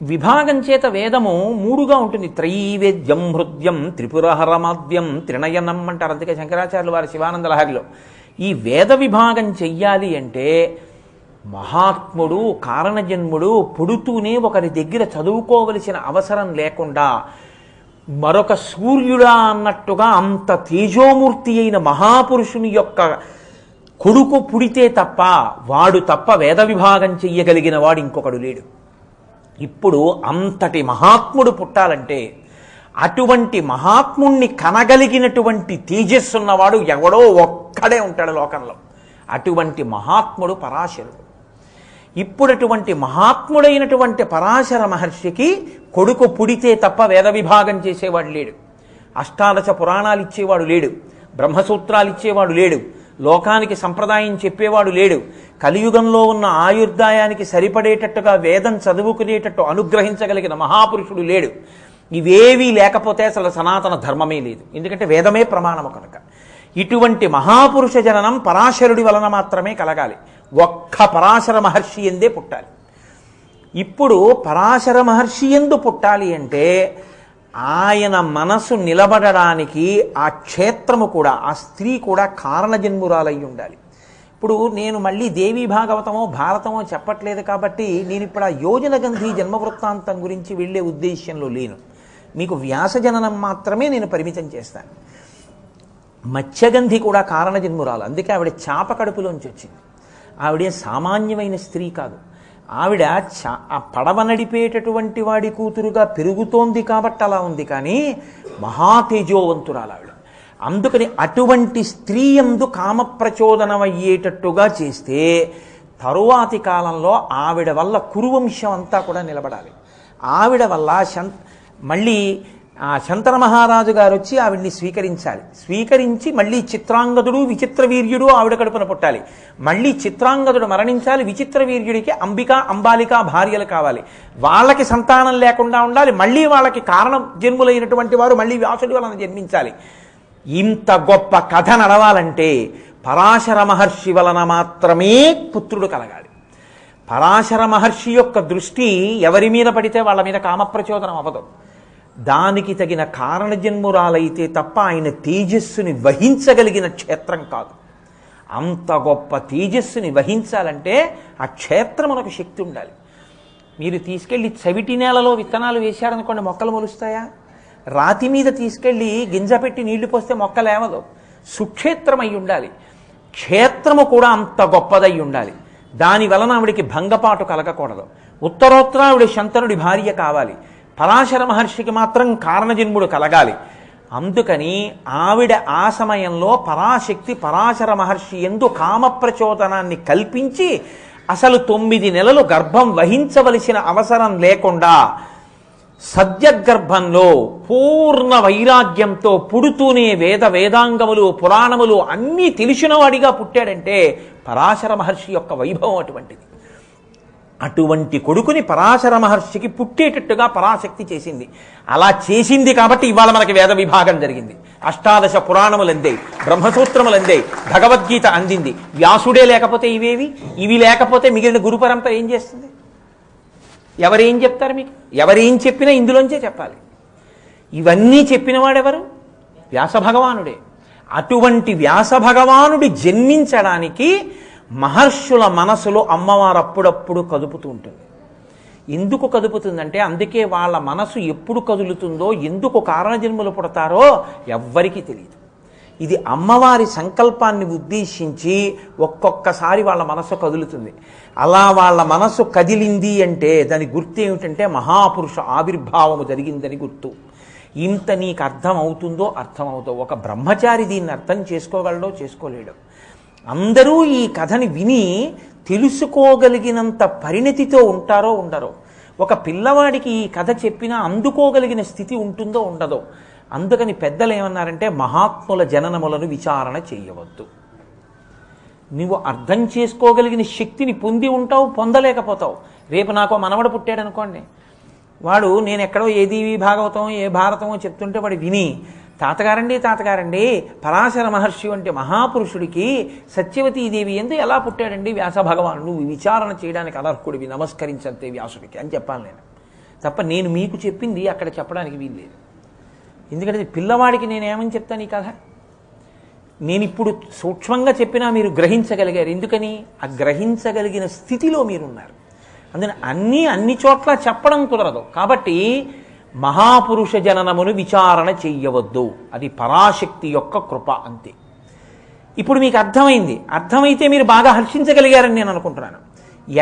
A: విభాగం చేత వేదము 3గా ఉంటుంది. త్రైవేద్యం హృద్యం త్రిపురహరమాద్యం త్రినయనం అంటారు. అందుకే శంకరాచార్యులు వారి శివానంద లహరిలో ఈ వేద విభాగం చెయ్యాలి అంటే మహాత్ముడు కారణజన్ముడు పుడుతూనే ఒకరి దగ్గర చదువుకోవలసిన అవసరం లేకుండా మరొక సూర్యుడా అన్నట్టుగా అంత తేజోమూర్తి అయిన మహాపురుషుని యొక్క కొడుకు పుడితే తప్ప వాడు తప్ప వేద విభాగం చెయ్యగలిగిన వాడు ఇంకొకడు లేడు. ఇప్పుడు అంతటి మహాత్ముడు పుట్టాలంటే అటువంటి మహాత్ముణ్ణి కనగలిగినటువంటి తేజస్సున్నవాడు ఎవడో ఒక్కడే ఉంటాడు లోకంలో. అటువంటి మహాత్ముడు పరాశరుడు. ఇప్పుడు అటువంటి మహాత్ముడైనటువంటి పరాశర మహర్షికి కొడుకు పుడితే తప్ప వేద విభాగం చేసేవాడు లేడు. అష్టాదశ పురాణాలు ఇచ్చేవాడు లేడు. బ్రహ్మసూత్రాలు ఇచ్చేవాడు లేడు. లోకానికి సంప్రదాయం చెప్పేవాడు లేడు. కలియుగంలో ఉన్న ఆయుర్దాయానికి సరిపడేటట్టుగా వేదం చదువుకునేటట్టు అనుగ్రహించగలిగిన మహాపురుషుడు లేడు. ఇవేవీ లేకపోతే అసలు సనాతన ధర్మమే లేదు. ఎందుకంటే వేదమే ప్రమాణము కనుక. ఇటువంటి మహాపురుష జననం పరాశరుడి వలన మాత్రమే కలగాలి. ఒక్క పరాశర మహర్షి ఎందే పుట్టాలి. ఇప్పుడు పరాశర మహర్షి ఎందు పుట్టాలి అంటే ఆయన మనసు నిలబడడానికి ఆ క్షేత్రము కూడా, ఆ స్త్రీ కూడా కారణజన్మురాలై ఉండాలి. ఇప్పుడు నేను మళ్ళీ దేవీ భాగవతమో భారతమో చెప్పట్లేదు కాబట్టి నేను ఇప్పుడు ఆ యోజనగంధి జన్మవృత్తాంతం గురించి వెళ్ళే ఉద్దేశ్యంలో లేను. మీకు వ్యాసజననం మాత్రమే నేను పరిమితం చేస్తాను. మత్స్యగంధి కూడా కారణజన్మురాలు. అందుకే ఆవిడ చాప కడుపులోంచి వచ్చింది. ఆవిడే సామాన్యమైన స్త్రీ కాదు. ఆవిడ ఆ పడవ నడిపేటటువంటి వాడి కూతురుగా పెరుగుతోంది కాబట్టి అలా ఉంది. కానీ మహాతేజోవంతురాలు ఆవిడ. అందుకని అటువంటి స్త్రీ యందు కామప్రచోదనమయ్యేటట్టుగా చేస్తే తరువాతి కాలంలో ఆవిడ వల్ల కురువంశం అంతా కూడా నిలబడాలి. ఆవిడ వల్ల మళ్ళీ శంతన మహారాజు గారు వచ్చి ఆవిడ్ని స్వీకరించాలి. స్వీకరించి మళ్ళీ చిత్రాంగదుడు విచిత్రవీర్యుడు ఆవిడ కడుపున పుట్టాలి. మళ్ళీ చిత్రాంగదుడు మరణించాలి. విచిత్రవీర్యుడికి అంబాలిక భార్యలు కావాలి. వాళ్ళకి సంతానం లేకుండా ఉండాలి. మళ్ళీ వాళ్ళకి కారణం జన్ములైనటువంటి వారు మళ్ళీ వ్యాసుడి వలన జన్మించాలి. ఇంత గొప్ప కథ నడవాలంటే పరాశర మహర్షి వలన మాత్రమే పుత్రుడు కలగాలి. పరాశర మహర్షి యొక్క దృష్టి ఎవరి మీద పడితే వాళ్ళ మీద కామప్రచోదనం అవ్వదు. దానికి తగిన కారణజన్మురాలైతే తప్ప ఆయన తేజస్సుని వహించగలిగిన క్షేత్రం కాదు. అంత గొప్ప తేజస్సుని వహించాలంటే ఆ క్షేత్రమునకు శక్తి ఉండాలి. మీరు తీసుకెళ్ళి చవిటి నేలలో విత్తనాలు వేశారనుకోండి, మొక్కలు మొలుస్తాయా? రాతి మీద తీసుకెళ్ళి గింజ పెట్టి నీళ్లు పోస్తే మొక్కలేవదు. సుక్షేత్రం అయి ఉండాలి. క్షేత్రము కూడా అంత గొప్పదై ఉండాలి. దాని వలన ఆవిడికి భంగపాటు కలగకూడదు. ఉత్తరోత్తర ఆవిడ శంతనుడి భార్య కావాలి. పరాశర మహర్షికి మాత్రం కారణజన్ముడు కలగాలి. అందుకని ఆవిడ ఆ సమయంలో పరాశక్తి పరాశర మహర్షి యందు కామప్రచోదనాన్ని కల్పించి అసలు 9 నెలలు గర్భం వహించవలసిన అవసరం లేకుండా సద్యగర్భంలో పూర్ణ వైరాగ్యంతో పుడుతూనే వేదాంగములు పురాణములు అన్నీ తెలిసినవాడిగా పుట్టాడంటే పరాశర మహర్షి యొక్క వైభవం అటువంటిది. అటువంటి కొడుకుని పరాశర మహర్షికి పుట్టేటట్టుగా పరాశక్తి చేసింది. అలా చేసింది కాబట్టి ఇవాళ మనకి వేద విభాగం జరిగింది. అష్టాదశ పురాణములు అందాయి, బ్రహ్మసూత్రములు అందాయి, భగవద్గీత అందింది. వ్యాసుడే లేకపోతే ఇవి లేకపోతే మిగిలిన గురు పరంపర ఏం చేస్తుంది? ఎవరేం చెప్తారు మీకు? ఎవరేం చెప్పినా ఇందులోంచే చెప్పాలి. ఇవన్నీ చెప్పినవాడెవరు? వ్యాస భగవానుడే. అటువంటి వ్యాస భగవానుడు జన్మించడానికి మహర్షుల మనసులో అమ్మవారు అప్పుడప్పుడు కదుపుతూ ఉంటుంది. ఎందుకు కదుపుతుందంటే అందుకే వాళ్ళ మనసు ఎప్పుడు కదులుతుందో, ఎందుకు కారణజన్మలు పుడతారో ఎవ్వరికీ తెలియదు. ఇది అమ్మవారి సంకల్పాన్ని ఉద్దేశించి ఒక్కొక్కసారి వాళ్ళ మనసు కదులుతుంది. అలా వాళ్ళ మనసు కదిలింది అంటే దాని గుర్తు ఏమిటంటే మహాపురుష ఆవిర్భావము జరిగిందని గుర్తు. ఇంత నీకు అర్థం అవుతుందో అర్థమవుతుందో. ఒక బ్రహ్మచారి దీన్ని అర్థం చేసుకోగలడో చేసుకోలేడు. అందరూ ఈ కథని విని తెలుసుకోగలిగినంత పరిణతితో ఉంటారో ఉండరో. ఒక పిల్లవాడికి ఈ కథ చెప్పినా అందుకోగలిగిన స్థితి ఉంటుందో ఉండదో. అందుకని పెద్దలు ఏమన్నారంటే మహాత్ముల జననములను విచారణ చేయవద్దు. నువ్వు అర్థం చేసుకోగలిగిన శక్తిని పొంది ఉంటావు, పొందలేకపోతావు. రేపు నాకు మనవడు పుట్టాడు అనుకోండి, వాడు నేను ఎక్కడో ఏ దేవి భాగవతం ఏ భారతమో చెప్తుంటే వాడు విని తాతగారండి పరాశర మహర్షి వంటి మహాపురుషుడికి సత్యవతీదేవి ఎందు ఎలా పుట్టాడండి వ్యాస భగవానుడు, విచారణ చేయడానికి అనర్హుడివి, నమస్కరించంతే వ్యాసుడికి అని చెప్పాలి నేను. తప్ప నేను మీకు చెప్పింది అక్కడ చెప్పడానికి వీల్లేదు. ఎందుకంటే పిల్లవాడికి నేనేమని చెప్తాను ఈ కథ? నేను ఇప్పుడు సూక్ష్మంగా చెప్పినా మీరు గ్రహించగలిగారు. ఎందుకని? ఆ గ్రహించగలిగిన స్థితిలో మీరున్నారు. అందుకని అన్ని చోట్ల చెప్పడం కుదరదు. కాబట్టి మహాపురుష జననమును విచారణ చెయ్యవద్దు. అది పరాశక్తి యొక్క కృప అంతే. ఇప్పుడు మీకు అర్థమైంది. అర్థమైతే మీరు బాగా హర్షించగలిగారని నేను అనుకుంటున్నాను.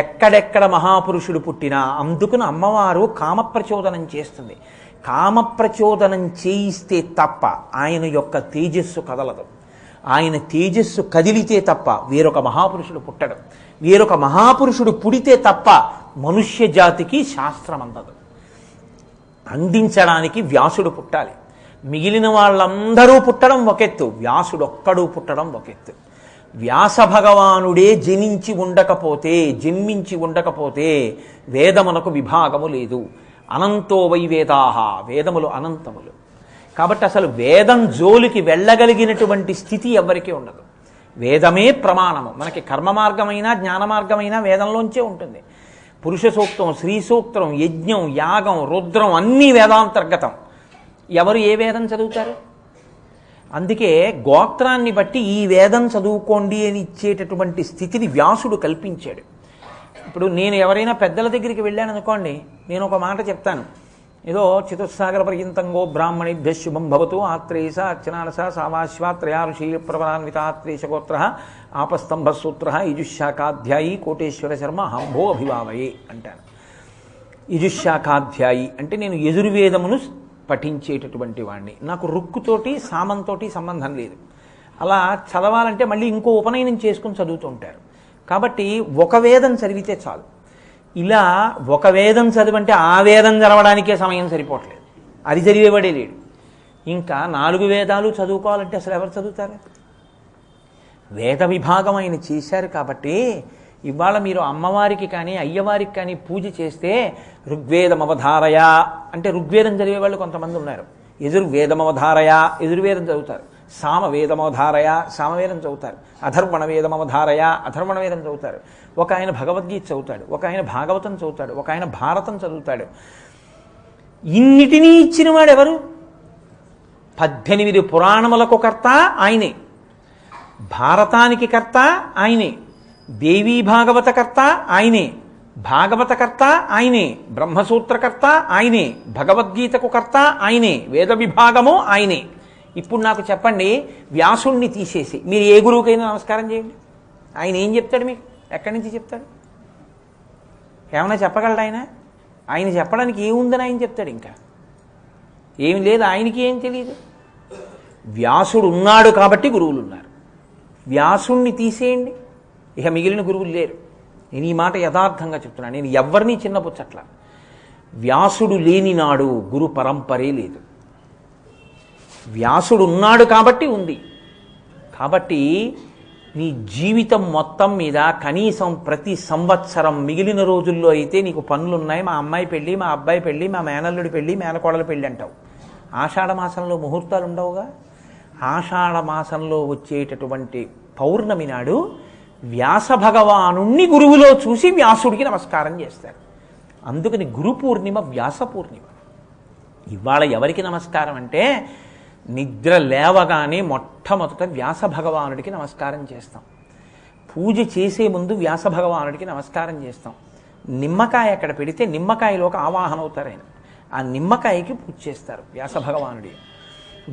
A: ఎక్కడెక్కడ మహాపురుషుడు పుట్టినా అందుకుని అమ్మవారు కామప్రచోదనం చేస్తుంది. కామప్రచోదనం చేయిస్తే తప్ప ఆయన యొక్క తేజస్సు కదలదు. ఆయన తేజస్సు కదిలితే తప్ప వేరొక మహాపురుషుడు పుట్టడు. వేరొక మహాపురుషుడు పుడితే తప్ప మనుష్య జాతికి శాస్త్రం అందదు. అందించడానికి వ్యాసుడు పుట్టాలి. మిగిలిన వాళ్ళందరూ పుట్టడం ఒకెత్తు, వ్యాసుడు ఒక్కడు పుట్టడం ఒకెత్తు. వ్యాస భగవానుడే జన్మించి ఉండకపోతే వేదమునకు విభాగము లేదు. అనంతో వై వేదాహ, వేదములు అనంతములు. కాబట్టి అసలు వేదం జోలికి వెళ్ళగలిగినటువంటి స్థితి ఎవరికీ ఉండదు. వేదమే ప్రమాణము. మనకి కర్మ మార్గమైనా జ్ఞాన మార్గమైనా వేదంలోంచే ఉంటుంది. పురుష సూక్తం, స్త్రీ సూక్తం, యజ్ఞం, యాగం, రుద్రం అన్నీ వేదాంతర్గతం. ఎవరు ఏ వేదం చదువుతారు? అందుకే గోత్రాన్ని బట్టి ఈ వేదం చదువుకోండి అని ఇచ్చేటటువంటి స్థితిని వ్యాసుడు కల్పించాడు. ఇప్పుడు నేను ఎవరైనా పెద్దల దగ్గరికి వెళ్ళాను అనుకోండి, నేను ఒక మాట చెప్తాను. ఏదో చతుస్సాగర పర్యంతంగో బ్రాహ్మణేభ్య శుభం భవతు ఆత్రేయస అర్చనానస సామాశ్వా త్రయారుషీ ప్రవరాన్వితాత్రేయశగోత్ర ఆపస్తంభసూత్ర యజుశాఖాధ్యాయీ కోటేశ్వర శర్మ హంభో అభివావయే అంటాను. యజుశాఖాధ్యాయి అంటే నేను యజుర్వేదమును పఠించేటటువంటి వాడిని. నాకు రుక్కుతోటి సామంతోటి సంబంధం లేదు. అలా చదవాలంటే మళ్ళీ ఇంకో ఉపనయనం చేసుకుని చదువుతూ ఉంటారు. కాబట్టి ఒక వేదం చదివితే చాలు. ఇలా ఒక వేదం చదివంటే ఆ వేదం చదవడానికే సమయం సరిపోవట్లేదు. అది చదివేవాడే లేడు. ఇంకా 4 వేదాలు చదువుకోవాలంటే అసలు ఎవరు చదువుతారు? వేద విభాగం ఆయన చేశారు. కాబట్టి ఇవాళ మీరు అమ్మవారికి కానీ అయ్యవారికి కానీ పూజ చేస్తే ఋగ్వేదమవధారయ అంటే ఋగ్వేదం చదివేవాళ్ళు కొంతమంది ఉన్నారు. యజుర్వేదమవధారయ యజుర్వేదం చదువుతారు. సామవేదమవధారయ సామవేదం చదువుతారు. అధర్వణ వేదమవధారయ అధర్వణ వేదం చదువుతారు. ఒక ఆయన భగవద్గీత చదువుతాడు, ఒక ఆయన భాగవతం చదువుతాడు, ఒక ఆయన భారతం చదువుతాడు. ఇన్నిటినీ ఇచ్చినవాడు ఎవరు? 18 పురాణములకు కర్త ఆయనే, భారతానికి కర్త ఆయనే, దేవీ భాగవత కర్త ఆయనే, భాగవత కర్త ఆయనే, బ్రహ్మసూత్రకర్త ఆయనే, భగవద్గీతకు కర్త ఆయనే, వేద విభాగము ఆయనే. ఇప్పుడు నాకు చెప్పండి, వ్యాసుణ్ణి తీసేసి మీరు ఏ గురువుకైనా నమస్కారం చేయండి, ఆయన ఏం చెప్తాడు మీకు? ఎక్కడి నుంచి చెప్తాడు? ఏమైనా చెప్పగలడు ఆయన? ఆయన చెప్పడానికి ఏముందని ఆయన చెప్తాడు? ఇంకా ఏమి లేదు, ఆయనకి ఏం తెలియదు. వ్యాసుడు ఉన్నాడు కాబట్టి గురువులు ఉన్నారు. వ్యాసుణ్ణి తీసేయండి, ఇక మిగిలిన గురువులు లేరు. నేను ఈ మాట యథార్థంగా చెప్తున్నాను. నేను ఎవరిని చిన్నపుచ్చట్ల. వ్యాసుడు లేని నాడు గురు పరంపరే లేదు. వ్యాసుడు ఉన్నాడు కాబట్టి ఉంది. కాబట్టి నీ జీవితం మొత్తం మీద కనీసం ప్రతి సంవత్సరం మిగిలిన రోజుల్లో అయితే నీకు పనులున్నాయి, మా అమ్మాయి పెళ్ళి, మా అబ్బాయి పెళ్ళి, మా మేనల్లుడి పెళ్ళి, మేనకోడల పెళ్ళి అంటావు. ఆషాఢమాసంలో ముహూర్తాలు ఉండవుగా. ఆషాఢమాసంలో వచ్చేటటువంటి పౌర్ణమి నాడు వ్యాస భగవానుణ్ణి గురువులో చూసి వ్యాసుడికి నమస్కారం చేస్తారు. అందుకని గురు పూర్ణిమ వ్యాస పూర్ణిమ. ఇవాళ ఎవరికి నమస్కారం అంటే నిద్ర లేవగానే మొట్టమొదట వ్యాస భగవానుడికి నమస్కారం చేస్తాం. పూజ చేసే ముందు వ్యాస భగవానుడికి నమస్కారం చేస్తాం. నిమ్మకాయ అక్కడ పెడితే నిమ్మకాయలోకి ఆవాహన అవుతారు ఆయన. ఆ నిమ్మకాయకి పూజ చేస్తారు వ్యాస భగవానుడి.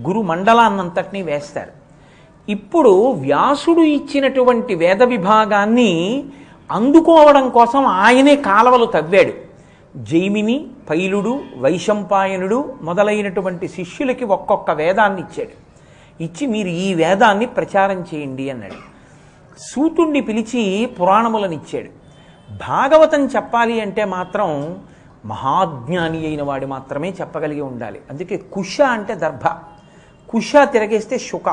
A: గురు మండలాన్నంతటినీ వేస్తారు. ఇప్పుడు వ్యాసుడు ఇచ్చినటువంటి వేద విభాగాన్ని అందుకోవడం కోసం ఆయనే కాలవలు తవ్వాడు. జైమిని, పైలుడు, వైశంపాయనుడు మొదలైనటువంటి శిష్యులకి ఒక్కొక్క వేదాన్ని ఇచ్చాడు. ఇచ్చి మీరు ఈ వేదాన్ని ప్రచారం చేయండి అన్నాడు. సూతుణ్ణి పిలిచి పురాణములను ఇచ్చాడు. భాగవతం చెప్పాలి అంటే మాత్రం మహాజ్ఞాని అయిన వాడు మాత్రమే చెప్పగలిగి ఉండాలి. అందుకే కుశ అంటే దర్భ, కుశ తిరగేస్తే శుక.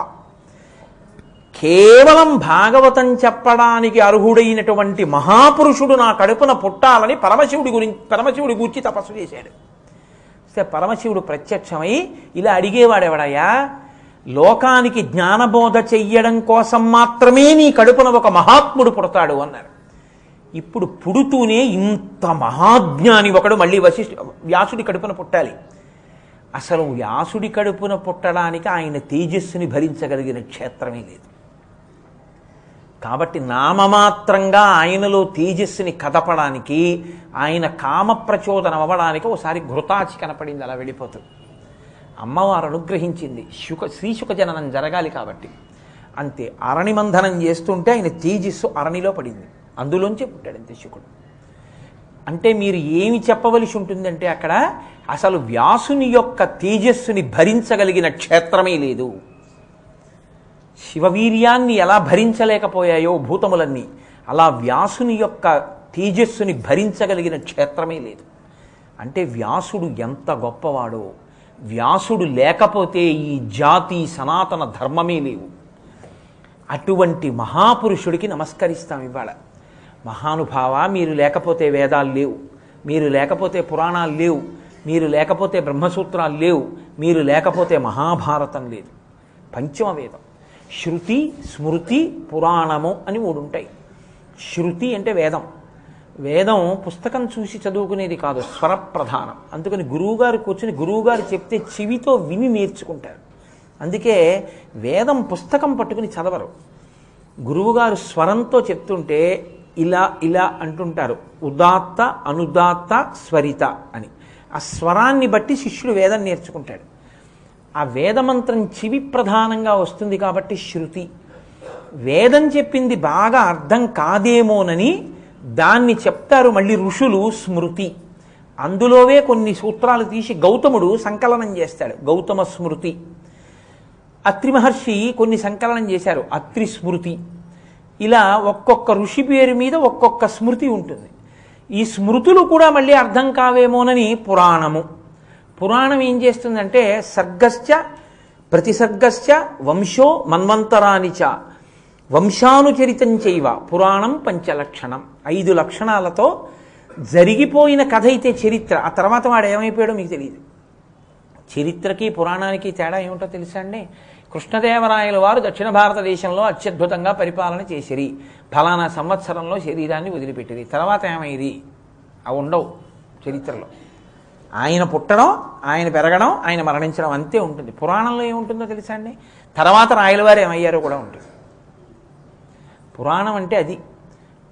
A: కేవలం భాగవతం చెప్పడానికి అర్హుడైనటువంటి మహాపురుషుడు నా కడుపున పుట్టాలని పరమశివుడి గూర్చి తపస్సు చేశాడు. పరమశివుడు ప్రత్యక్షమై ఇలా అడిగేవాడెవడయ్యా, లోకానికి జ్ఞానబోధ చెయ్యడం కోసం మాత్రమే నీ కడుపున ఒక మహాత్ముడు పుడతాడు అన్నారు. ఇప్పుడు పుడుతూనే ఇంత మహాజ్ఞాని ఒకడు మళ్ళీ వ్యాసుడి కడుపున పుట్టాలి. అసలు వ్యాసుడి కడుపున పుట్టడానికి ఆయన తేజస్సుని భరించగలిగిన క్షేత్రమే లేదు. కాబట్టి నామమాత్రంగా ఆయనలో తేజస్సుని కదపడానికి, ఆయన కామ ప్రచోదనం అవ్వడానికి ఒకసారి ఘృతాచి కనపడింది, అలా వెళ్ళిపోతుంది. అమ్మవారు అనుగ్రహించింది, శ్రీశుక జననం జరగాలి కాబట్టి. అంతే, అరణిమంధనం చేస్తుంటే ఆయన తేజస్సు అరణిలో పడింది, అందులోంచే పుట్టాడు అంతే శుకుడు. అంటే మీరు ఏమి చెప్పవలసి ఉంటుందంటే అక్కడ అసలు వ్యాసుని యొక్క తేజస్సుని భరించగలిగిన క్షేత్రమే లేదు. శివవీర్యాన్ని ఎలా భరించలేకపోయాయో భూతములన్నీ, అలా వ్యాసుని యొక్క తేజస్సుని భరించగలిగిన క్షేత్రమే లేదు. అంటే వ్యాసుడు ఎంత గొప్పవాడో, వ్యాసుడు లేకపోతే ఈ జాతి సనాతన ధర్మమే లేవు. అటువంటి మహాపురుషుడికి నమస్కరిస్తాం ఇవాళ. మహానుభావ, మీరు లేకపోతే వేదాలు లేవు, మీరు లేకపోతే పురాణాలు లేవు, మీరు లేకపోతే బ్రహ్మసూత్రాలు లేవు, మీరు లేకపోతే మహాభారతం లేదు. పంచమ వేదం. శృతి, స్మృతి, పురాణము అని మూడు ఉంటాయి. శృతి అంటే వేదం. వేదం పుస్తకం చూసి చదువుకునేది కాదు, స్వరప్రధానం. అందుకని గురువుగారు కూర్చొని గురువుగారు చెప్తే చెవితో విని నేర్చుకుంటారు. అందుకే వేదం పుస్తకం పట్టుకుని చదవరు. గురువుగారు స్వరంతో చెప్తుంటే ఇలా ఇలా అంటుంటారు, ఉదాత్త, అనుదాత్త, స్వరిత అని. ఆ స్వరాన్ని బట్టి శిష్యుడు వేదం నేర్చుకుంటాడు. ఆ వేదమంత్రం చెవి ప్రధానంగా వస్తుంది కాబట్టి శృతి. వేదం చెప్పింది బాగా అర్థం కాదేమోనని దాన్ని చెప్తారు మళ్ళీ ఋషులు, స్మృతి. అందులోవే కొన్ని సూత్రాలు తీసి గౌతముడు సంకలనం చేస్తాడు, గౌతమ స్మృతి. అత్రి మహర్షి కొన్ని సంకలనం చేశారు, అత్రి స్మృతి. ఇలా ఒక్కొక్క ఋషి పేరు మీద ఒక్కొక్క స్మృతి ఉంటుంది. ఈ స్మృతులు కూడా మళ్ళీ అర్థం కావేమోనని పురాణము. పురాణం ఏం చేస్తుందంటే సర్గశ్చ ప్రతిసర్గశ్చ వంశో మన్వంతరానిచ వంశానుచరితం చైవ పురాణం పంచలక్షణం. 5 లక్షణాలతో జరిగిపోయిన కథ అయితే చరిత్ర. ఆ తర్వాత వాడు ఏమైపోయాడో మీకు తెలియదు. చరిత్రకి పురాణానికి తేడా ఏమిటో తెలుసా అండి? కృష్ణదేవరాయల వారు దక్షిణ భారతదేశంలో అత్యద్భుతంగా పరిపాలన చేసిరి, ఫలానా సంవత్సరంలో శరీరాన్ని వదిలిపెట్టిరి. తర్వాత ఏమైంది? అవి ఉండవు చరిత్రలో. ఆయన పుట్టడం, ఆయన పెరగడం, ఆయన మరణించడం అంతే ఉంటుంది. పురాణంలో ఏముంటుందో తెలుసా అండి? తర్వాత రాయలవారు ఏమయ్యారో కూడా ఉంటుంది. పురాణం అంటే అది.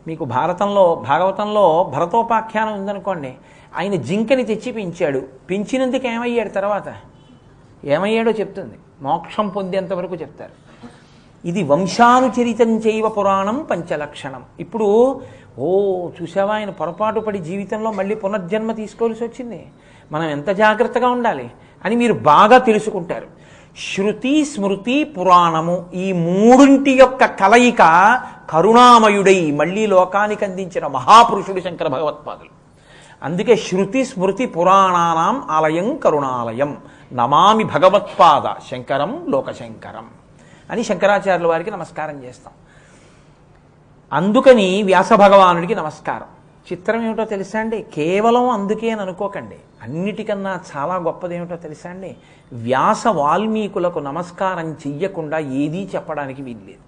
A: మీకు భాగవతంలో భరతోపాఖ్యానం ఉందనుకోండి, ఆయన జింకని తెచ్చి పెంచాడు, పెంచినందుకు ఏమయ్యాడు, తర్వాత ఏమయ్యాడో చెప్తుంది, మోక్షం పొందేంత వరకు చెప్తారు. ఇది వంశానుచరితం చైవ పురాణం పంచలక్షణం. ఇప్పుడు చూసావా, ఆయన పొరపాటు పడి జీవితంలో మళ్ళీ పునర్జన్మ తీసుకోవాల్సి వచ్చింది, మనం ఎంత జాగ్రత్తగా ఉండాలి అని మీరు బాగా తెలుసుకుంటారు. శృతి, స్మృతి, పురాణము ఈ మూడింటి యొక్క కలయిక కరుణామయుడై మళ్ళీ లోకానికి అందించిన మహాపురుషుడు శంకర భగవత్పాదులు. అందుకే శృతి స్మృతి పురాణానాం ఆలయం కరుణాలయం నమామి భగవత్పాద శంకరం లోకశంకరం అని శంకరాచార్యుల వారికి నమస్కారం చేస్తాం. అందుకని వ్యాస భగవానుడికి నమస్కారం. చిత్రం ఏమిటో తెలుసా అండి? కేవలం అందుకే అని అనుకోకండి, అన్నిటికన్నా చాలా గొప్పదేమిటో తెలుసా అండి? వ్యాస వాల్మీకులకు నమస్కారం చెయ్యకుండా ఏదీ చెప్పడానికి వీల్లేదు.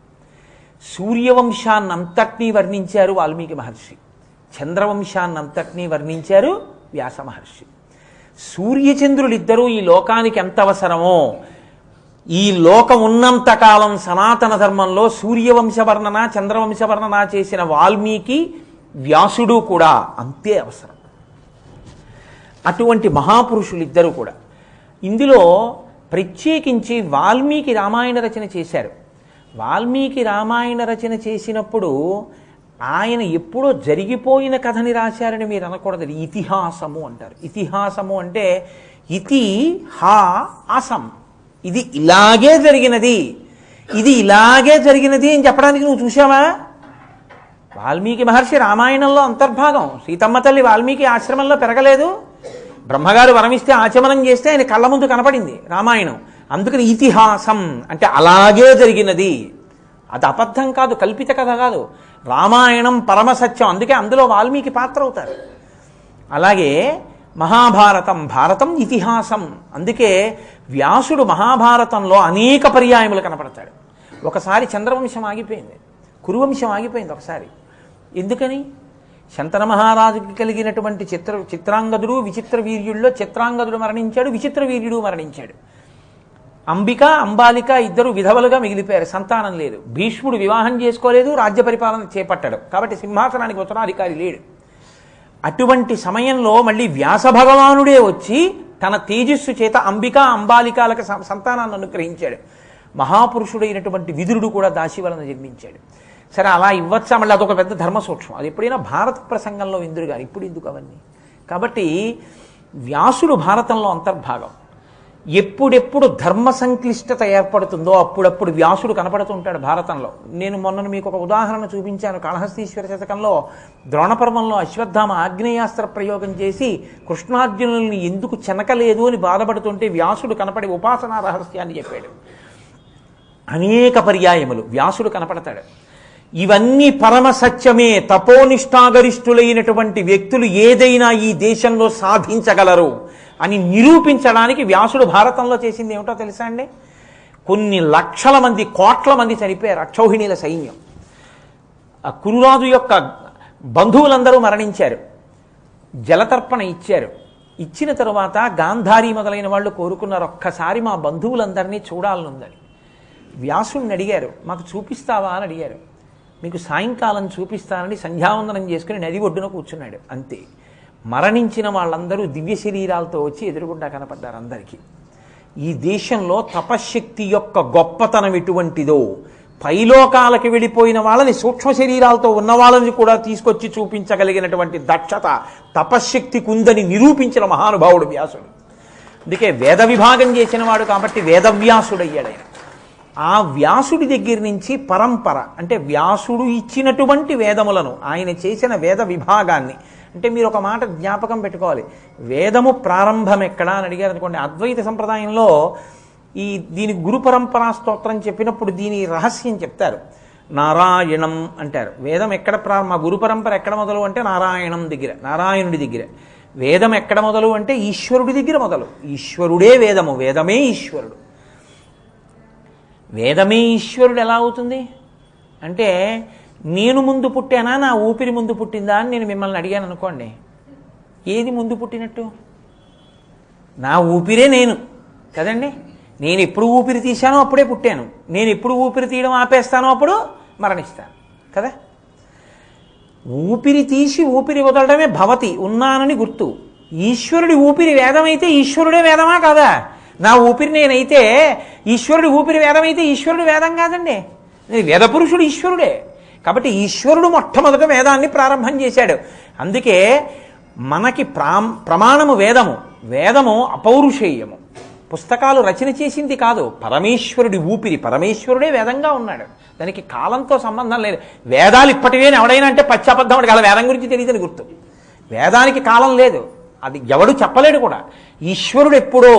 A: సూర్యవంశాన్నంతటినీ వర్ణించారు వాల్మీకి మహర్షి, చంద్రవంశాన్నంతటినీ వర్ణించారు వ్యాస మహర్షి. సూర్యచంద్రులిద్దరూ ఈ లోకానికి ఎంత అవసరమో, ఈ లోకం ఉన్నంతకాలం సనాతన ధర్మంలో సూర్యవంశవర్ణన చంద్రవంశవర్ణన చేసిన వాల్మీకి వ్యాసుడు కూడా అంతే అవసరం. అటువంటి మహాపురుషులిద్దరూ కూడా ఇందులో ప్రత్యేకించి వాల్మీకి రామాయణ రచన చేశారు. వాల్మీకి రామాయణ రచన చేసినప్పుడు ఆయన ఎప్పుడో జరిగిపోయిన కథని రాశారని మీరు అనకూడదు. ఇతిహాసము అంటారు. ఇతిహాసము అంటే ఇతి హా ఆసం, ఇది ఇలాగే జరిగినది, ఇది ఇలాగే జరిగినది అని చెప్పడానికి నువ్వు చూసావా? వాల్మీకి మహర్షి రామాయణంలో అంతర్భాగం. సీతమ్మ తల్లి వాల్మీకి ఆశ్రమంలో పెరగలేదు. బ్రహ్మగారు వరమిస్తే ఆచమనం చేస్తే ఆయన కళ్ళ ముందు కనపడింది రామాయణం. అందుకని ఇతిహాసం అంటే అలాగే జరిగినది. అది అబద్ధం కాదు, కల్పిత కథ కాదు. రామాయణం పరమసత్యం. అందుకే అందులో వాల్మీకి పాత్ర అవుతారు. అలాగే మహాభారతం, భారతం ఇతిహాసం. అందుకే వ్యాసుడు మహాభారతంలో అనేక పర్యాయములు కనపడతాడు. ఒకసారి చంద్రవంశం ఆగిపోయింది, కురువంశం ఆగిపోయింది ఒకసారి. ఎందుకని? శంతన మహారాజుకి కలిగినటువంటి చిత్రాంగదుడు విచిత్ర వీర్యుల్లో చిత్రాంగదుడు మరణించాడు, విచిత్ర వీర్యుడు మరణించాడు. అంబిక అంబాలిక ఇద్దరు విధవలుగా మిగిలిపోయారు, సంతానం లేదు. భీష్ముడు వివాహం చేసుకోలేదు, రాజ్య పరిపాలన చేపట్టాడు. కాబట్టి సింహాసనానికి ఉత్తరాధికారి లేడు. అటువంటి సమయంలో మళ్ళీ వ్యాస భగవానుడే వచ్చి తన తేజస్సు చేత అంబిక అంబాలికాలకు సంతానాన్ని అనుగ్రహించాడు. మహాపురుషుడైనటువంటి విదురుడు కూడా దాసి వలన జన్మించాడు. సరే, అలా ఇవ్వచ్చా? మళ్ళీ అదొక పెద్ద ధర్మ సూక్ష్మం. అది ఎప్పుడైనా భారత ప్రసంగంలో ఇంద్రుడు గారు, ఇప్పుడు ఎందుకు అవన్నీ? కాబట్టి వ్యాసుడు భారతంలో అంతర్భాగం. ఎప్పుడెప్పుడు ధర్మ సంక్లిష్టత ఏర్పడుతుందో అప్పుడప్పుడు వ్యాసుడు కనపడుతుంటాడు భారతంలో. నేను మొన్న మీకు ఒక ఉదాహరణ చూపించాను. కాళహస్తీశ్వర శతకంలో ద్రోణపర్వంలో అశ్వత్థామ ఆగ్నేయాస్త్ర ప్రయోగం చేసి కృష్ణార్జునుల్ని ఎందుకు చెనకలేదు అని బాధపడుతుంటే వ్యాసుడు కనపడి ఉపాసనా రహస్యాన్ని చెప్పాడు. అనేక పర్యాయములు వ్యాసుడు కనపడతాడు. ఇవన్నీ పరమ సత్యమే. తపోనిష్టాగరిష్ఠులైనటువంటి వ్యక్తులు ఏదైనా ఈ దేశంలో సాధించగలరు అని నిరూపించడానికి వ్యాసుడు భారతంలో చేసింది ఏమిటో తెలుసా అండి? కొన్ని లక్షల మంది, కోట్ల మంది చనిపోయారు అక్షౌహిణీల సైన్యం. ఆ కురురాజు యొక్క బంధువులందరూ మరణించారు. జలతర్పణ ఇచ్చారు. ఇచ్చిన తరువాత గాంధారి మొదలైన వాళ్ళు కోరుకున్నారు, ఒక్కసారి మా బంధువులందరినీ చూడాలనుందని. వ్యాసుడిని అడిగారు, మాకు చూపిస్తావా అని అడిగారు. మీకు సాయంకాలం చూపిస్తానని సంధ్యావందనం చేసుకుని నది ఒడ్డున కూర్చున్నాడు. అంతే. మరణించిన వాళ్ళందరూ దివ్య శరీరాలతో వచ్చి ఎదురుగుండా కనపడ్డారు అందరికీ. ఈ దేశంలో తపశ్శక్తి యొక్క గొప్పతనం ఎటువంటిదో, పైలోకాలకి వెళ్ళిపోయిన వాళ్ళని సూక్ష్మ శరీరాలతో ఉన్న వాళ్ళని కూడా తీసుకొచ్చి చూపించగలిగినటువంటి దక్షత తపశ్శక్తికి ఉందని నిరూపించిన మహానుభావుడు వ్యాసుడు. అందుకే వేద విభాగం చేసిన వాడు కాబట్టి వేదవ్యాసుడయ్యాడు ఆయన. ఆ వ్యాసుడి దగ్గర నుంచి పరంపర అంటే వ్యాసుడు ఇచ్చినటువంటి వేదములను, ఆయన చేసిన వేద విభాగాన్ని, అంటే మీరు ఒక మాట జ్ఞాపకం పెట్టుకోవాలి. వేదము ప్రారంభం ఎక్కడా అని అడిగారు అనుకోండి, అద్వైత సంప్రదాయంలో దీని గురు పరంపరా స్తోత్రం చెప్పినప్పుడు దీని రహస్యం చెప్తారు. నారాయణం అంటారు. వేదం ఎక్కడ మా గురు పరంపర ఎక్కడ మొదలు అంటే నారాయణం దగ్గర, నారాయణుడి దగ్గర. వేదం ఎక్కడ మొదలు అంటే ఈశ్వరుడి దగ్గర మొదలు. ఈశ్వరుడే వేదము, వేదమే ఈశ్వరుడు. వేదమే ఈశ్వరుడు ఎలా అవుతుంది అంటే, నేను ముందు పుట్టానా నా ఊపిరి ముందు పుట్టిందా అని నేను మిమ్మల్ని అడిగాను అనుకోండి, ఏది ముందు పుట్టినట్టు? నా ఊపిరే నేను కదండి. నేను ఎప్పుడు ఊపిరి తీశానో అప్పుడే పుట్టాను. నేను ఎప్పుడు ఊపిరి తీయడం ఆపేస్తానో అప్పుడు మరణిస్తాను కదా. ఊపిరి తీసి ఊపిరి వదలడమే భవతి, ఉన్నానని గుర్తు. ఈశ్వరుడి ఊపిరి వేదమైతే ఈశ్వరుడే వేదమా కాదా? నా ఊపిరి నేనైతే ఈశ్వరుడి ఊపిరి వేదమైతే ఈశ్వరుడు వేదం కాదండి. వేదపురుషుడు ఈశ్వరుడే. కాబట్టి ఈశ్వరుడు మొట్టమొదట వేదాన్ని ప్రారంభం చేశాడు. అందుకే మనకి ప్రమాణము వేదము. వేదము అపౌరుషేయము. పుస్తకాలు రచన చేసింది కాదు, పరమేశ్వరుడి ఊపిరి. పరమేశ్వరుడే వేదంగా ఉన్నాడు. దానికి కాలంతో సంబంధం లేదు. వేదాలు ఇప్పటివే ఎవడైనా అంటే పశ్చాబద్ధం అలా వేదం గురించి తెలియదని గుర్తు. వేదానికి కాలం లేదు, అది ఎవడు చెప్పలేడు కూడా. ఈశ్వరుడు ఎప్పుడో.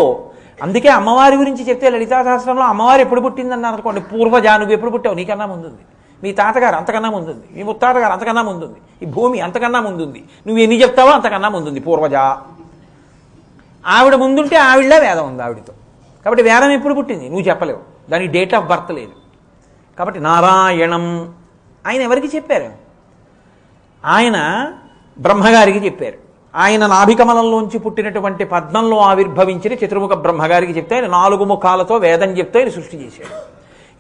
A: అందుకే అమ్మవారి గురించి చెప్తే లలితా సహస్రంలో అమ్మవారు ఎప్పుడు పుట్టిందన్నారు అనుకోండి, పూర్వజ, నువ్వు ఎప్పుడు పుట్టావు, నీకన్నా ముందుంది. మీ తాతగారు అంతకన్నా ముందుంది, మీ ముత్తాతగారు అంతకన్నా ముందుంది, ఈ భూమి అంతకన్నా ముందుంది, నువ్వు ఎన్ని చెప్తావో అంతకన్నా ముందుంది పూర్వజ. ఆవిడ ముందుంటే ఆవిడలే వేదం ఉంది ఆవిడతో. కాబట్టి వేదం ఎప్పుడు పుట్టింది నువ్వు చెప్పలేవు, దానికి డేట్ ఆఫ్ బర్త్ లేదు. కాబట్టి నారాయణం ఆయన ఎవరికి చెప్పారు? ఆయన బ్రహ్మగారికి చెప్పారు. ఆయన నాభికమలంలోంచి పుట్టినటువంటి పద్మంలో ఆవిర్భవించిన చతుర్ముఖ బ్రహ్మగారికి చెప్తే ఆయన 4 ముఖాలతో వేదం చెప్తే ఆయన సృష్టి చేశాడు.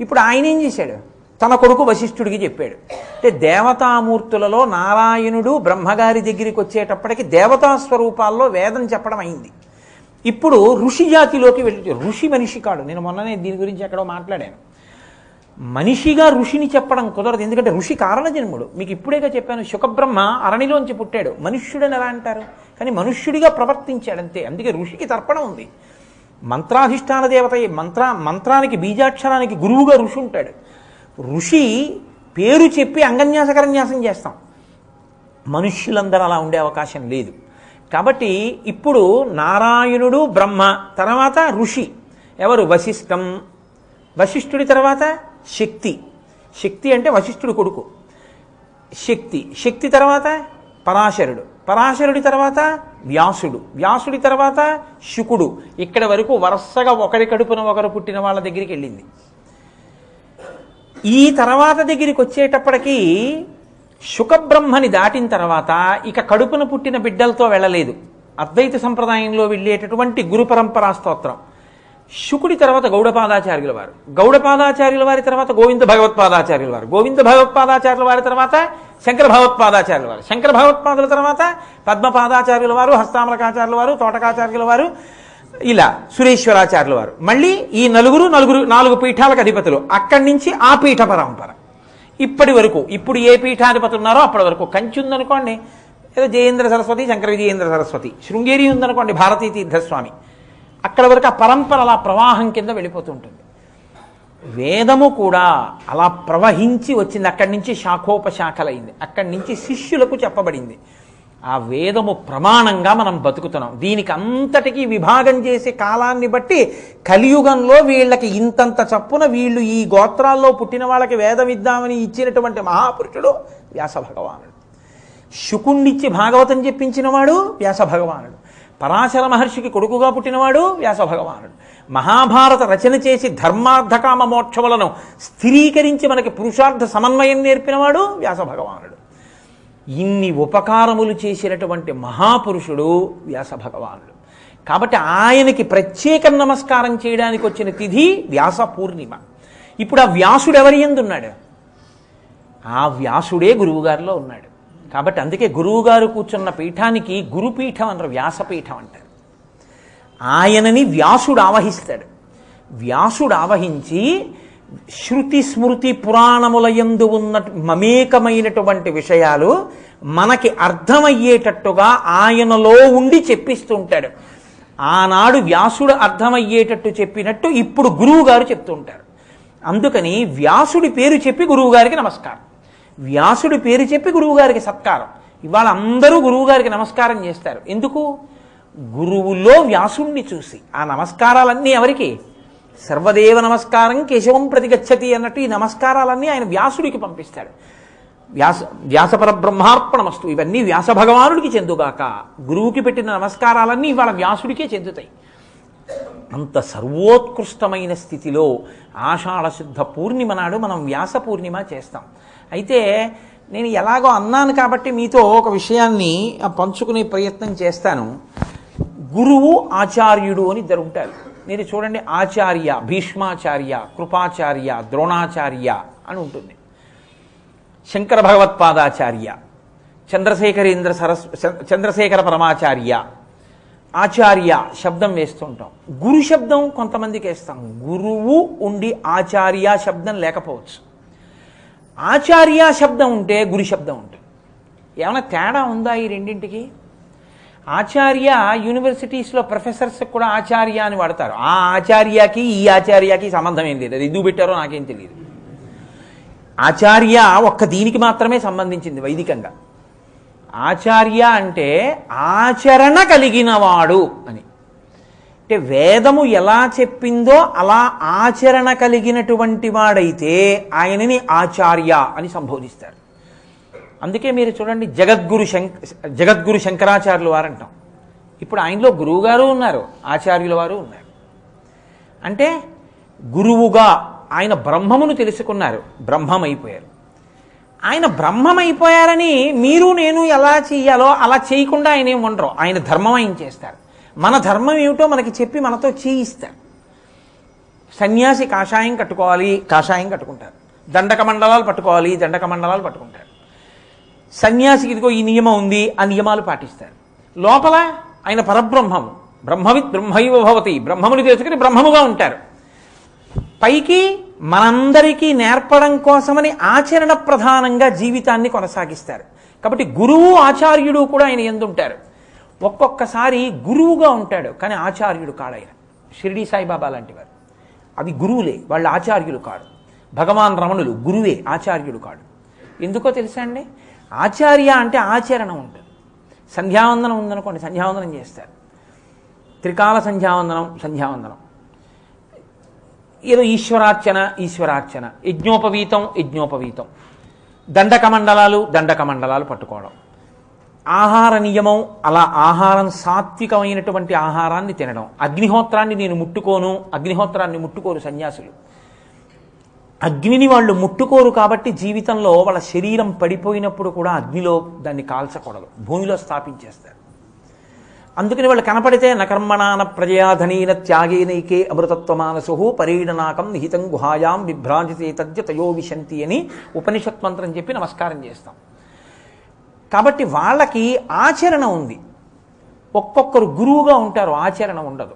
A: ఇప్పుడు ఆయన ఏం చేశాడు? తన కొడుకు వశిష్ఠుడికి చెప్పాడు. అంటే దేవతామూర్తులలో నారాయణుడు బ్రహ్మగారి దగ్గరికి వచ్చేటప్పటికి దేవతా స్వరూపాల్లో వేదం చెప్పడం అయింది. ఇప్పుడు ఋషి జాతిలోకి వెళ్ళి, ఋషి మనిషి కాడు. నేను మొన్ననే దీని గురించి ఎక్కడో మాట్లాడాను. మనిషిగా ఋషిని చెప్పడం కుదరదు, ఎందుకంటే ఋషి కారణజన్ముడు. మీకు ఇప్పుడేగా చెప్పాను, శుకబ్రహ్మ అరణిలోంచి పుట్టాడు, మనుష్యుడని ఎలా అంటారు? కానీ మనుష్యుడిగా ప్రవర్తించాడంతే. అందుకే ఋషికి తర్పణం ఉంది. మంత్రాధిష్టాన దేవత మంత్రానికి బీజాక్షరానికి గురువుగా ఋషి ఉంటాడు. ఋషి పేరు చెప్పి అంగన్యాసకరన్యాసం చేస్తాం. మనుష్యులందరూ అలా ఉండే అవకాశం లేదు. కాబట్టి ఇప్పుడు నారాయణుడు బ్రహ్మ, తర్వాత ఋషి ఎవరు? వశిష్ఠం. వశిష్ఠుడి తర్వాత శక్తి. శక్తి అంటే వశిష్ఠుడి కొడుకు శక్తి. శక్తి తర్వాత పరాశరుడు. పరాశరుడి తర్వాత వ్యాసుడు. వ్యాసుడి తర్వాత శుకుడు. ఇక్కడ వరకు వరుసగా ఒకరి కడుపున ఒకరు పుట్టిన వాళ్ళ దగ్గరికి వెళ్ళింది. ఈ తర్వాత దగ్గరికి వచ్చేటప్పటికీ శుకబ్రహ్మని దాటిన తర్వాత ఇక కడుపున పుట్టిన బిడ్డలతో వెళ్ళలేదు. అద్వైత సంప్రదాయంలో వెళ్ళేటటువంటి గురు పరంపరా స్తోత్రం. శుకుడి తర్వాత గౌడపాదాచార్యుల వారు. గౌడపాదాచార్యుల వారి తర్వాత గోవింద భగవత్పాదాచార్యుల వారు. గోవింద భగవత్పాదాచార్యుల వారి తర్వాత శంకర భగవత్పాదాచార్యుల వారు. శంకర భగవత్పాదుల తర్వాత పద్మపాదాచార్యుల వారు, హస్తామలకాచార్యుల వారు, తోటకాచార్యుల వారు, ఇలా సురేశ్వరాచార్యుల వారు. మళ్ళీ ఈ నలుగురు 4 పీఠాలకు అధిపతులు. అక్కడి నుంచి ఆ పీఠ పరంపర ఇప్పటి వరకు. ఇప్పుడు ఏ పీఠాధిపతి ఉన్నారో అప్పటి వరకు. కంచి ఉందనుకోండి, ఏదో జయేంద్ర సరస్వతి, శంకర విజయేంద్ర సరస్వతి. శృంగేరి ఉందనుకోండి, భారతీ తీర్థస్వామి. అక్కడ వరకు ఆ పరంపర అలా ప్రవాహం కింద వెళ్ళిపోతుంటుంది. వేదము కూడా అలా ప్రవహించి వచ్చింది. అక్కడి నుంచి శాఖోపశాఖలైంది. అక్కడి నుంచి శిష్యులకు చెప్పబడింది. ఆ వేదము ప్రమాణంగా మనం బతుకుతున్నాం. దీనికి అంతటికీ విభాగం చేసే కాలాన్ని బట్టి కలియుగంలో వీళ్ళకి ఇంతంత చప్పున వీళ్ళు ఈ గోత్రాల్లో పుట్టిన వాళ్ళకి వేదం ఇద్దామని ఇచ్చినటువంటి మహాపురుషుడు వ్యాస భగవానుడు. శుకుణ్ణిచ్చి భాగవతం చెప్పించిన వాడు వ్యాస భగవానుడు. పరాశర మహర్షికి కొడుకుగా పుట్టినవాడు వ్యాస భగవానుడు. మహాభారత రచన చేసి ధర్మార్థకామ మోక్షములను స్థిరీకరించి మనకి పురుషార్థ సమన్వయం నేర్పినవాడు వ్యాస భగవానుడు. ఇన్ని ఉపకారములు చేసినటువంటి మహాపురుషుడు వ్యాస భగవానుడు. కాబట్టి ఆయనకి ప్రత్యేక నమస్కారం చేయడానికి వచ్చిన తిథి వ్యాస పూర్ణిమ. ఇప్పుడు ఆ వ్యాసుడు ఎవరి యందు ఉన్నాడు? ఆ వ్యాసుడే గురువుగారిలో ఉన్నాడు. కాబట్టి అందుకే గురువుగారు కూర్చున్న పీఠానికి గురుపీఠం అంటారు, వ్యాసపీఠం అంటారు. ఆయనని వ్యాసుడు ఆవహిస్తాడు. వ్యాసుడు ఆవహించి శృతి స్మృతి పురాణముల యందు ఉన్న మమేకమైనటువంటి విషయాలు మనకి అర్థమయ్యేటట్టుగా ఆయనలో ఉండి చెప్పిస్తూ ఉంటాడు. ఆనాడు వ్యాసుడు అర్థమయ్యేటట్టు చెప్పినట్టు ఇప్పుడు గురువు గారు చెప్తూ ఉంటారు. అందుకని వ్యాసుడి పేరు చెప్పి గురువు గారికి నమస్కారం, వ్యాసుడి పేరు చెప్పి గురువుగారికి సత్కారం. ఇవాళ అందరూ గురువుగారికి నమస్కారం చేస్తారు. ఎందుకు? గురువులో వ్యాసుణ్ణి చూసి. ఆ నమస్కారాలన్నీ ఎవరికి? సర్వదేవ నమస్కారం కేశవం ప్రతిగచ్చతి అన్నట్టు ఈ నమస్కారాలన్నీ ఆయన వ్యాసుడికి పంపిస్తాడు. వ్యాసపర బ్రహ్మార్పణమస్తు, ఇవన్నీ వ్యాస భగవానుడికి చెందుగాక. గురువుకి పెట్టిన నమస్కారాలన్నీ ఇవాళ వ్యాసుడికే చెందుతాయి. అంత సర్వోత్కృష్టమైన స్థితిలో ఆషాఢ శుద్ధ పూర్ణిమ నాడు మనం వ్యాస పూర్ణిమ చేస్తాం. అయితే నేను ఎలాగో అన్నాను కాబట్టి మీతో ఒక విషయాన్ని పంచుకునే ప్రయత్నం చేస్తాను. గురువు ఆచార్యుడు అని ఇద్దరు ఉంటారు. మీరు చూడండి, ఆచార్య భీష్మాచార్య, కృపాచార్య, ద్రోణాచార్య అని ఉంటుంది. శంకర భగవత్పాదాచార్య, చంద్రశేఖర పరమాచార్య, ఆచార్య శబ్దం వేస్తుంటాం. గురు శబ్దం కొంతమందికి వేస్తాం. గురువు ఉండి ఆచార్య శబ్దం లేకపోవచ్చు. ఆచార్య శబ్దం ఉంటే గురు శబ్దం ఉంటుంది. ఏమైనా తేడా ఉందా ఈ రెండింటికి? ఆచార్య యూనివర్సిటీస్లో ప్రొఫెసర్స్ కూడా ఆచార్య అని వాడతారు. ఆ ఆచార్యకి ఈ ఆచార్యకి సంబంధం ఏం లేదు. అది ఎందుకు పెట్టారో నాకేం తెలియదు. ఆచార్య ఒక్క దీనికి మాత్రమే సంబంధించింది వైదికంగా. ఆచార్య అంటే ఆచరణ కలిగినవాడు అని. అంటే వేదము ఎలా చెప్పిందో అలా ఆచరణ కలిగినటువంటి వాడైతే ఆయనని ఆచార్య అని సంబోధిస్తారు. అందుకే మీరు చూడండి, జగద్గురు శంకరాచార్యులు వారు అంటాం. ఇప్పుడు ఆయనలో గురువుగారు ఉన్నారు, ఆచార్యుల వారు ఉన్నారు. అంటే గురువుగా ఆయన బ్రహ్మమును తెలుసుకున్నారు, బ్రహ్మమైపోయారు. ఆయన బ్రహ్మమైపోయారని మీరు నేను ఎలా చెయ్యాలో అలా చేయకుండా ఆయన ఏమి ఉండరు. ఆయన ధర్మం ఆయన చేస్తారు. మన ధర్మం ఏమిటో మనకి చెప్పి మనతో చేయిస్తారు. సన్యాసి కాషాయం కట్టుకోవాలి, కాషాయం కట్టుకుంటారు. దండక మండలాలు పట్టుకోవాలి, దండక మండలాలు పట్టుకుంటారు. సన్యాసికి ఇదిగో ఈ నియమం ఉంది, ఆ నియమాలు పాటిస్తారు. లోపల ఆయన పరబ్రహ్మము, బ్రహ్మవిత్ బ్రహ్మైవ భవతి, బ్రహ్మముని తెలుసుకుని బ్రహ్మముగా ఉంటారు. పైకి మనందరికీ నేర్పడం కోసమని ఆచరణ ప్రధానంగా జీవితాన్ని కొనసాగిస్తారు. కాబట్టి గురువు ఆచార్యుడు కూడా ఆయన ఎందుంటారు. ఒక్కొక్కసారి గురువుగా ఉంటాడు కానీ ఆచార్యుడు కాడు ఆయన. షిరిడి సాయిబాబా లాంటి వారు అవి గురువులే, వాళ్ళు ఆచార్యులు కాడు. భగవాన్ రమణులు గురువే, ఆచార్యుడు కాడు. ఎందుకో తెలుసా అండి? ఆచార్య అంటే ఆచరణ ఉంటుంది. సంధ్యావందనం ఉందనుకోండి, సంధ్యావందనం చేస్తారు. త్రికాల సంధ్యావందనం, సంధ్యావందనం. ఏదో ఈశ్వరార్చన, ఈశ్వరార్చన. యజ్ఞోపవీతం, యజ్ఞోపవీతం. దండక మండలాలు పట్టుకోవడం. ఆహార నియమం, అలా ఆహారం సాత్వికమైనటువంటి ఆహారాన్ని తినడం. అగ్నిహోత్రాన్ని నేను ముట్టుకోను, అగ్నిహోత్రాన్ని ముట్టుకోరు సన్యాసులు. అగ్నిని వాళ్ళు ముట్టుకోరు కాబట్టి జీవితంలో వాళ్ళ శరీరం పడిపోయినప్పుడు కూడా అగ్నిలో దాన్ని కాల్చకూడదు, భూమిలో స్థాపించేస్తారు. అందుకని వాళ్ళు కనపడితే నకర్మణాన ప్రజయాధనీన త్యాగేనైకే అమృతత్వమానసు పరీడనాకం నిహితం గుహాయాం విభ్రాంజితే తద్య తయో విశంతి అని ఉపనిషత్ మంత్రం చెప్పి నమస్కారం చేస్తాం. కాబట్టి వాళ్ళకి ఆచరణ ఉంది. ఒక్కొక్కరు గురువుగా ఉంటారు, ఆచరణ ఉండదు.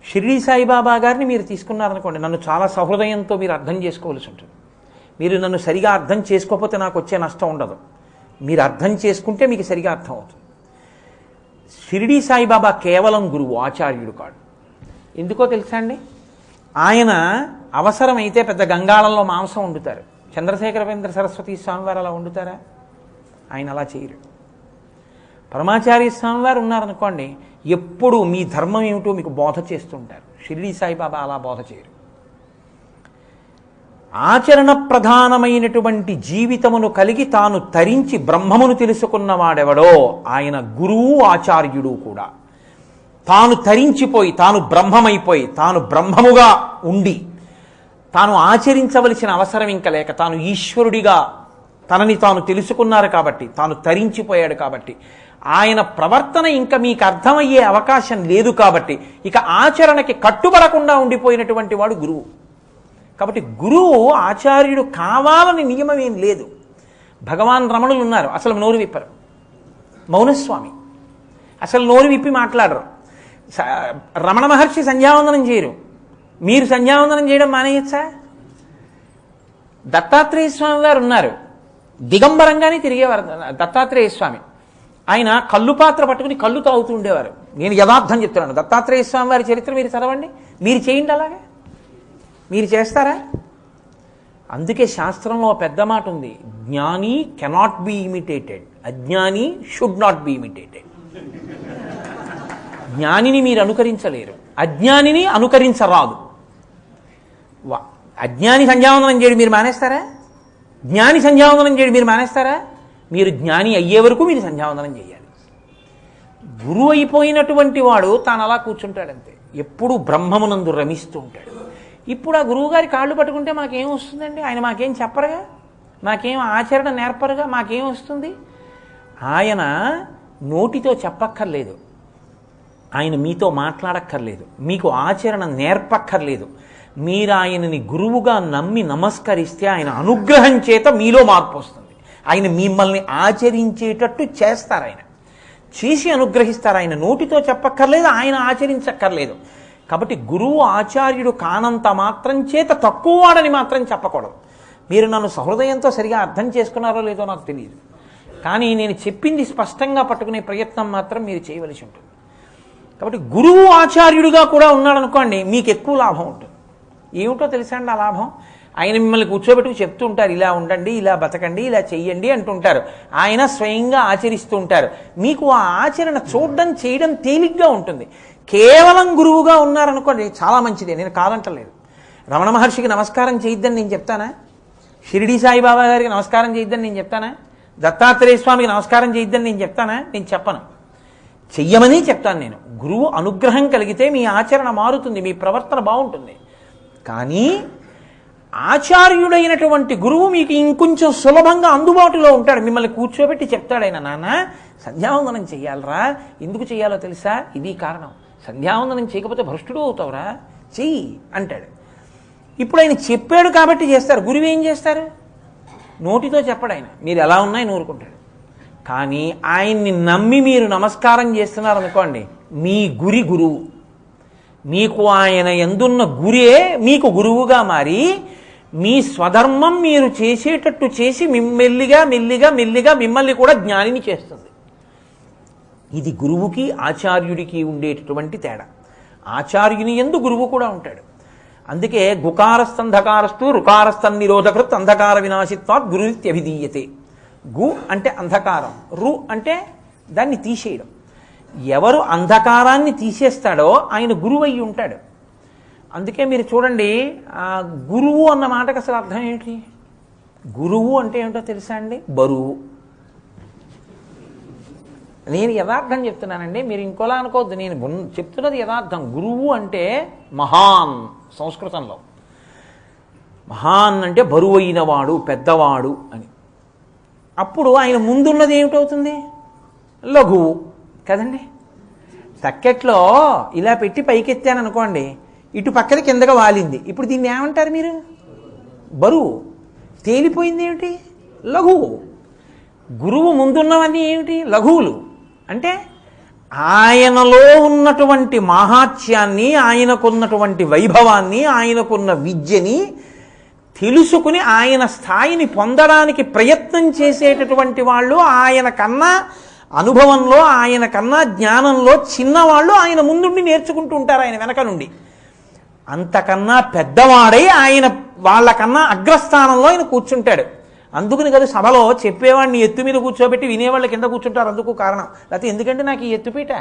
A: షిరిడి సాయిబాబా గారిని మీరు తీసుకున్నారనుకోండి, నన్ను చాలా సహృదయంతో మీరు అర్థం చేసుకోవాల్సి ఉంటుంది. మీరు నన్ను సరిగా అర్థం చేసుకోకపోతే నాకు వచ్చే నష్టం ఉండదు. మీరు అర్థం చేసుకుంటే మీకు సరిగా అర్థం అవుతుంది. షిరిడి సాయిబాబా కేవలం గురువు, ఆచార్యుడు కాడు. ఎందుకో తెలుసా అండి? ఆయన అవసరమైతే పెద్ద గంగాళంలో మాంసం వండుతారు. చంద్రశేఖరేంద్ర సరస్వతి స్వామివారు అలా వండుతారా? ఆయన అలా చేయరు. పరమాచార్య స్వామివారు ఉన్నారనుకోండి, ఎప్పుడు మీ ధర్మం ఏమిటో మీకు బోధ చేస్తుంటారు. షిరిడి సాయిబాబా అలా బోధ చేయరు. ఆచరణ ప్రధానమైనటువంటి జీవితమును కలిగి తాను తరించి బ్రహ్మమును తెలుసుకున్నవాడెవడో ఆయన గురువు, ఆచార్యుడు కూడా. తాను తరించిపోయి, తాను బ్రహ్మమైపోయి, తాను బ్రహ్మముగా ఉండి, తాను ఆచరించవలసిన అవసరం ఇంకా లేక, తాను ఈశ్వరుడిగా తనని తాను తెలుసుకున్నారు కాబట్టి, తాను తరించిపోయాడు కాబట్టి, ఆయన ప్రవర్తన ఇంకా మీకు అర్థమయ్యే అవకాశం లేదు కాబట్టి, ఇక ఆచరణకి కట్టుబడకుండా ఉండిపోయినటువంటి వాడు గురువు. కాబట్టి గురువు ఆచార్యుడు కావాలని నియమం ఏం లేదు. భగవాన్ రమణులు ఉన్నారు, అసలు నోరు విప్పరు, మౌనస్వామి, అసలు నోరు విప్పి మాట్లాడరు. రమణ మహర్షి సంధ్యావందనం చేయరు, మీరు సంధ్యావందనం చేయడం మానేయచ్చా? దత్తాత్రేయ స్వామి వారు ఉన్నారు, దిగంబరంగానే తిరిగేవారు. దత్తాత్రేయ స్వామి ఆయన కళ్ళు పాత్ర పట్టుకుని కళ్ళు తాగుతూ ఉండేవారు. నేను యథార్థం చెప్తున్నాను. దత్తాత్రేయ స్వామి వారి చరిత్ర మీరు చదవండి, మీరు చేయండి. అలాగే మీరు చేస్తారా? అందుకే శాస్త్రంలో పెద్ద మాట ఉంది, జ్ఞాని కెనాట్ బి ఇమిటేటెడ్, అజ్ఞాని షుడ్ నాట్ బి ఇమిటేటెడ్. జ్ఞానిని మీరు అనుకరించలేరు, అజ్ఞానిని అనుకరించరాదు. అజ్ఞాని సంధ్యావందనం చేయడం మీరు మానేస్తారా? జ్ఞాని సంధ్యావందనం చేయడం మీరు మానేస్తారా? మీరు జ్ఞాని అయ్యే వరకు మీరు సంధ్యావందనం చేయాలి. గురువు అయిపోయినటువంటి వాడు తాను అలా కూర్చుంటాడంతే, ఎప్పుడూ బ్రహ్మమునందు రమిస్తూ ఉంటాడు. ఇప్పుడు ఆ గురువుగారి కాళ్ళు పట్టుకుంటే మాకేం వస్తుందండి? ఆయన మాకేం చెప్పరుగా, మాకేం ఆచరణ నేర్పరుగా, మాకేం వస్తుంది? ఆయన నోటితో చెప్పక్కర్లేదు, ఆయన మీతో మాట్లాడక్కర్లేదు, మీకు ఆచరణ నేర్పక్కర్లేదు. మీరు ఆయనని గురువుగా నమ్మి నమస్కరిస్తే ఆయన అనుగ్రహం చేత మీలో మార్పు వస్తుంది. ఆయన మిమ్మల్ని ఆచరించేటట్టు చేస్తారు, ఆయన చేసి అనుగ్రహిస్తారు. ఆయన నోటితో చెప్పక్కర్లేదు, ఆయన ఆచరించక్కర్లేదు. కాబట్టి గురువు ఆచార్యుడు కానంత మాత్రం చేత తక్కువ వాడని మాత్రం చెప్పకూడదు. మీరు నన్ను సహృదయంతో సరిగా అర్థం చేసుకున్నారో లేదో నాకు తెలియదు, కానీ నేను చెప్పింది స్పష్టంగా పట్టుకునే ప్రయత్నం మాత్రం మీరు చేయవలసి ఉంటుంది. కాబట్టి గురువు ఆచార్యుడిగా కూడా ఉన్నాడనుకోండి, మీకు ఎక్కువ లాభం ఉంటుంది. ఏమిటో తెలుసా అండి ఆ లాభం? ఆయన మిమ్మల్ని కూర్చోబెట్టుకు చెప్తూ ఉంటారు, ఇలా ఉండండి, ఇలా బతకండి, ఇలా చెయ్యండి అంటుంటారు. ఆయన స్వయంగా ఆచరిస్తూ ఉంటారు. మీకు ఆ ఆచరణ చూడడం, చేయడం తేలిగ్గా ఉంటుంది. కేవలం గురువుగా ఉన్నారనుకోండి, చాలా మంచిదే, నేను కాదంటలేదు. రమణ మహర్షికి నమస్కారం చేయొద్దని నేను చెప్తానా? షిరిడి సాయిబాబా గారికి నమస్కారం చేయొద్దని నేను చెప్తానా? దత్తాత్రేయ స్వామికి నమస్కారం చేయొద్దని నేను చెప్తానా? నేను చెప్పను, చెయ్యమని చెప్తాను. నేను గురువు అనుగ్రహం కలిగితే మీ ఆచరణ మారుతుంది, మీ ప్రవర్తన బాగుంటుంది. కానీ ఆచార్యుడైనటువంటి గురువు మీకు ఇంకొంచెం సులభంగా అందుబాటులో ఉంటాడు. మిమ్మల్ని కూర్చోబెట్టి చెప్తాడు ఆయన, నాన్న సంధ్యావందనం చెయ్యాలరా, ఎందుకు చెయ్యాలో తెలుసా, ఇది కారణం, సంధ్యావందనం చేయకపోతే భ్రష్టుడు అవుతావురా, చెయ్యి అంటాడు. ఇప్పుడు ఆయన చెప్పాడు కాబట్టి చేస్తారు. గురువు ఏం చేస్తారు? నోటితో చెప్పడు ఆయన, మీరు ఎలా ఉన్నాయి నూరుకుంటాడు. కానీ ఆయన్ని నమ్మి మీరు నమస్కారం చేస్తున్నారనుకోండి, మీ గురువు, మీకు ఆయన ఎందున్న గురే మీకు గురువుగా మారి మీ స్వధర్మం మీరు చేసేటట్టు చేసి మెల్లిగా మెల్లిగా మెల్లిగా మిమ్మల్ని కూడా జ్ఞానిని చేస్తుంది. ఇది గురువుకి ఆచార్యుడికి ఉండేటటువంటి తేడా. ఆచార్యుని యందు గురువు కూడా ఉంటాడు. అందుకే గుకారస్తంధకారస్తు రుకారస్థం నిరోధకృత్ అంధకార వినాశిత్వాత్ గురురిత్యభిధీయతే. గు అంటే అంధకారం, రు అంటే దాన్ని తీసేయడం. ఎవరు అంధకారాన్ని తీసేస్తాడో ఆయన గురువు అయి ఉంటాడు. అందుకే మీరు చూడండి, గురువు అన్న మాటకు అసలు అర్థం ఏంటి? గురువు అంటే ఏమిటో తెలుసా అండి? బరువు. నేను యథార్థం చెప్తున్నానండి, మీరు ఇంకోలా అనుకోవద్దు, నేను చెప్తున్నది యథార్థం. గురువు అంటే మహాన్, సంస్కృతంలో మహాన్ అంటే బరువు అయినవాడు, పెద్దవాడు అని. అప్పుడు ఆయన ముందున్నది ఏమిటవుతుంది? లఘువు కదండి. తక్కెట్లో ఇలా పెట్టి పైకెత్తాను అనుకోండి, ఇటు పక్కన కిందగా వాలింది. ఇప్పుడు దీన్ని ఏమంటారు మీరు? బరువు. తేలిపోయింది ఏమిటి? లఘువు. గురువు ముందున్నవన్నీ ఏమిటి? లఘువులు. అంటే ఆయనలో ఉన్నటువంటి మాహాత్యాన్ని, ఆయనకున్నటువంటి వైభవాన్ని, ఆయనకున్న విద్యని తెలుసుకుని ఆయన స్థాయిని పొందడానికి ప్రయత్నం చేసేటటువంటి వాళ్ళు, ఆయన కన్నా అనుభవంలో, ఆయన కన్నా జ్ఞానంలో చిన్నవాళ్ళు ఆయన ముందుండి నేర్చుకుంటూ ఉంటారు ఆయన వెనక నుండి. అంతకన్నా పెద్దవాడై ఆయన వాళ్ళకన్నా అగ్రస్థానంలో ఆయన కూర్చుంటాడు. అందుకని కదా సభలో చెప్పేవాడిని ఎత్తు మీద కూర్చోబెట్టి వినేవాళ్ళు కింద కూర్చుంటారు. అందుకు కారణం. లేకపోతే ఎందుకంటే నాకు ఈ ఎత్తుపీట.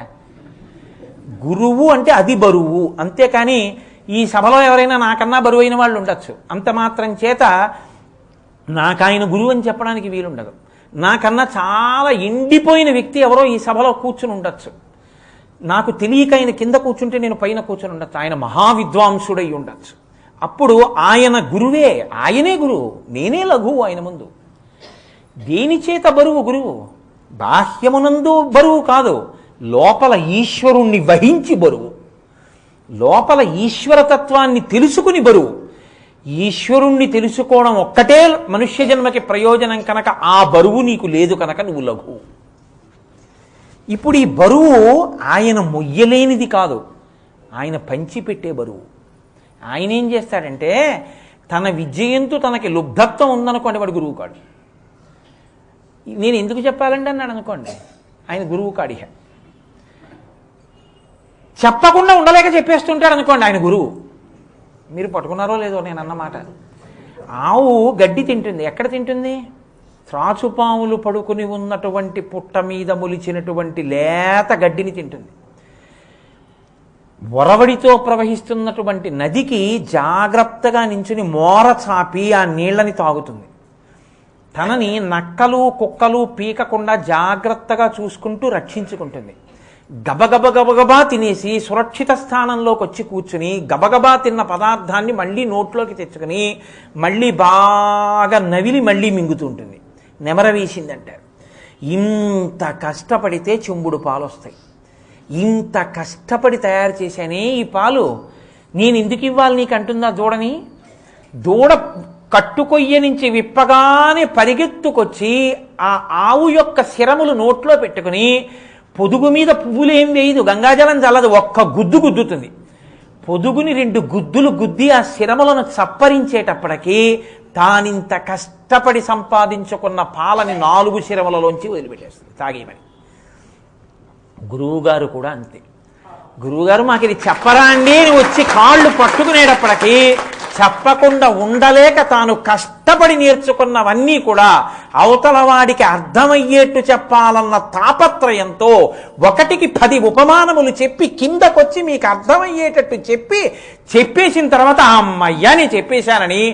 A: గురువు అంటే అది బరువు. అంతేకాని ఈ సభలో ఎవరైనా నాకన్నా బరువు అయిన వాళ్ళు ఉండొచ్చు. అంత మాత్రం చేత నాకు ఆయన గురువు అని చెప్పడానికి వీలుండదు. నాకన్నా చాలా ఎండిపోయిన వ్యక్తి ఎవరో ఈ సభలో కూర్చుని ఉండొచ్చు. నాకు తెలియక ఆయన కింద కూర్చుంటే నేను పైన కూర్చుని ఉండొచ్చు. ఆయన మహావిద్వాంసుడై ఉండొచ్చు. అప్పుడు ఆయన గురువే, ఆయనే గురువు, నేనే లఘువు ఆయన ముందు. దేని చేత బరువు గురువు? బాహ్యమునందు బరువు కాదు, లోపల ఈశ్వరుణ్ణి వహించి బరువు. లోపల ఈశ్వరతత్వాన్ని తెలుసుకుని బరువు. ఈశ్వరుణ్ణి తెలుసుకోవడం ఒక్కటే మనుష్య జన్మకి ప్రయోజనం కనుక ఆ బరువు నీకు లేదు కనుక నువ్వు లఘువు. ఇప్పుడు ఈ బరువు ఆయన మొయ్యలేనిది కాదు, ఆయన పంచిపెట్టే బరువు. ఆయన ఏం చేస్తాడంటే, తన విజయంతో తనకి లుబ్ధత్వం ఉందనుకోండి, వాడు గురువు కాడు. నేను ఎందుకు చెప్పాలండి అన్నాడు అనుకోండి, ఆయన గురువు కాడిహ. చెప్పకుండా ఉండలేక చెప్పేస్తుంటాడు అనుకోండి, ఆయన గురువు. మీరు పట్టుకున్నారో లేదో నేను అన్నమాట. ఆవు గడ్డి తింటుంది. ఎక్కడ తింటుంది? త్రాచుపాములు పడుకుని ఉన్నటువంటి పుట్ట మీద మొలిచినటువంటి లేత గడ్డిని తింటుంది. వరవడితో ప్రవహిస్తున్నటువంటి నదికి జాగ్రత్తగా నించుని మోర చాపి ఆ నీళ్లని తాగుతుంది. తనని నక్కలు కుక్కలు పీకకుండా జాగ్రత్తగా చూసుకుంటూ రక్షించుకుంటుంది. గబగబ గబగబా తినేసి సురక్షిత స్థానంలోకి వచ్చి కూర్చుని గబగబా తిన్న పదార్థాన్ని మళ్ళీ నోట్లోకి తెచ్చుకుని మళ్ళీ బాగా నవిలి మళ్ళీ మింగుతూ ఉంటుంది. నెమర వేసిందంటారు. ఇంత కష్టపడితే చెంబుడు పాలు వస్తాయి. ఇంత కష్టపడి తయారు చేశానే ఈ పాలు, నేను ఎందుకు ఇవ్వాలి నీకు అంటుందా దూడని? దూడ కట్టుకొయ్య నుంచి విప్పగానే పరిగెత్తుకొచ్చి ఆ ఆవు యొక్క శిరములు నోట్లో పెట్టుకుని పొదుగు మీద పువ్వులేం వేయదు, గంగాజలం చల్లదు, ఒక్క గుద్దు గుద్దుతుంది. పొదుగుని 2 గుద్దులు గుద్ది ఆ శిరములను చప్పరించేటప్పటికీ తానింత కష్టపడి సంపాదించుకున్న పాలని 4 శిరములలోంచి వదిలిపెట్టేస్తుంది తాగేమని. గురువుగారు కూడా అంతే. గురువుగారు మాకు ఇది చెప్పరా అండి అని వచ్చి కాళ్ళు పట్టుకునేటప్పటికీ చెప్పకుండా ఉండలేక తాను కష్టపడి నేర్చుకున్నవన్నీ కూడా అవతల వాడికి అర్థమయ్యేట్టు చెప్పాలన్న తాపత్రయంతో 1కి 10 ఉపమానములు చెప్పి కిందకొచ్చి మీకు అర్థమయ్యేటట్టు చెప్పేసిన తర్వాత అమ్మయ్యని చెప్పేశానని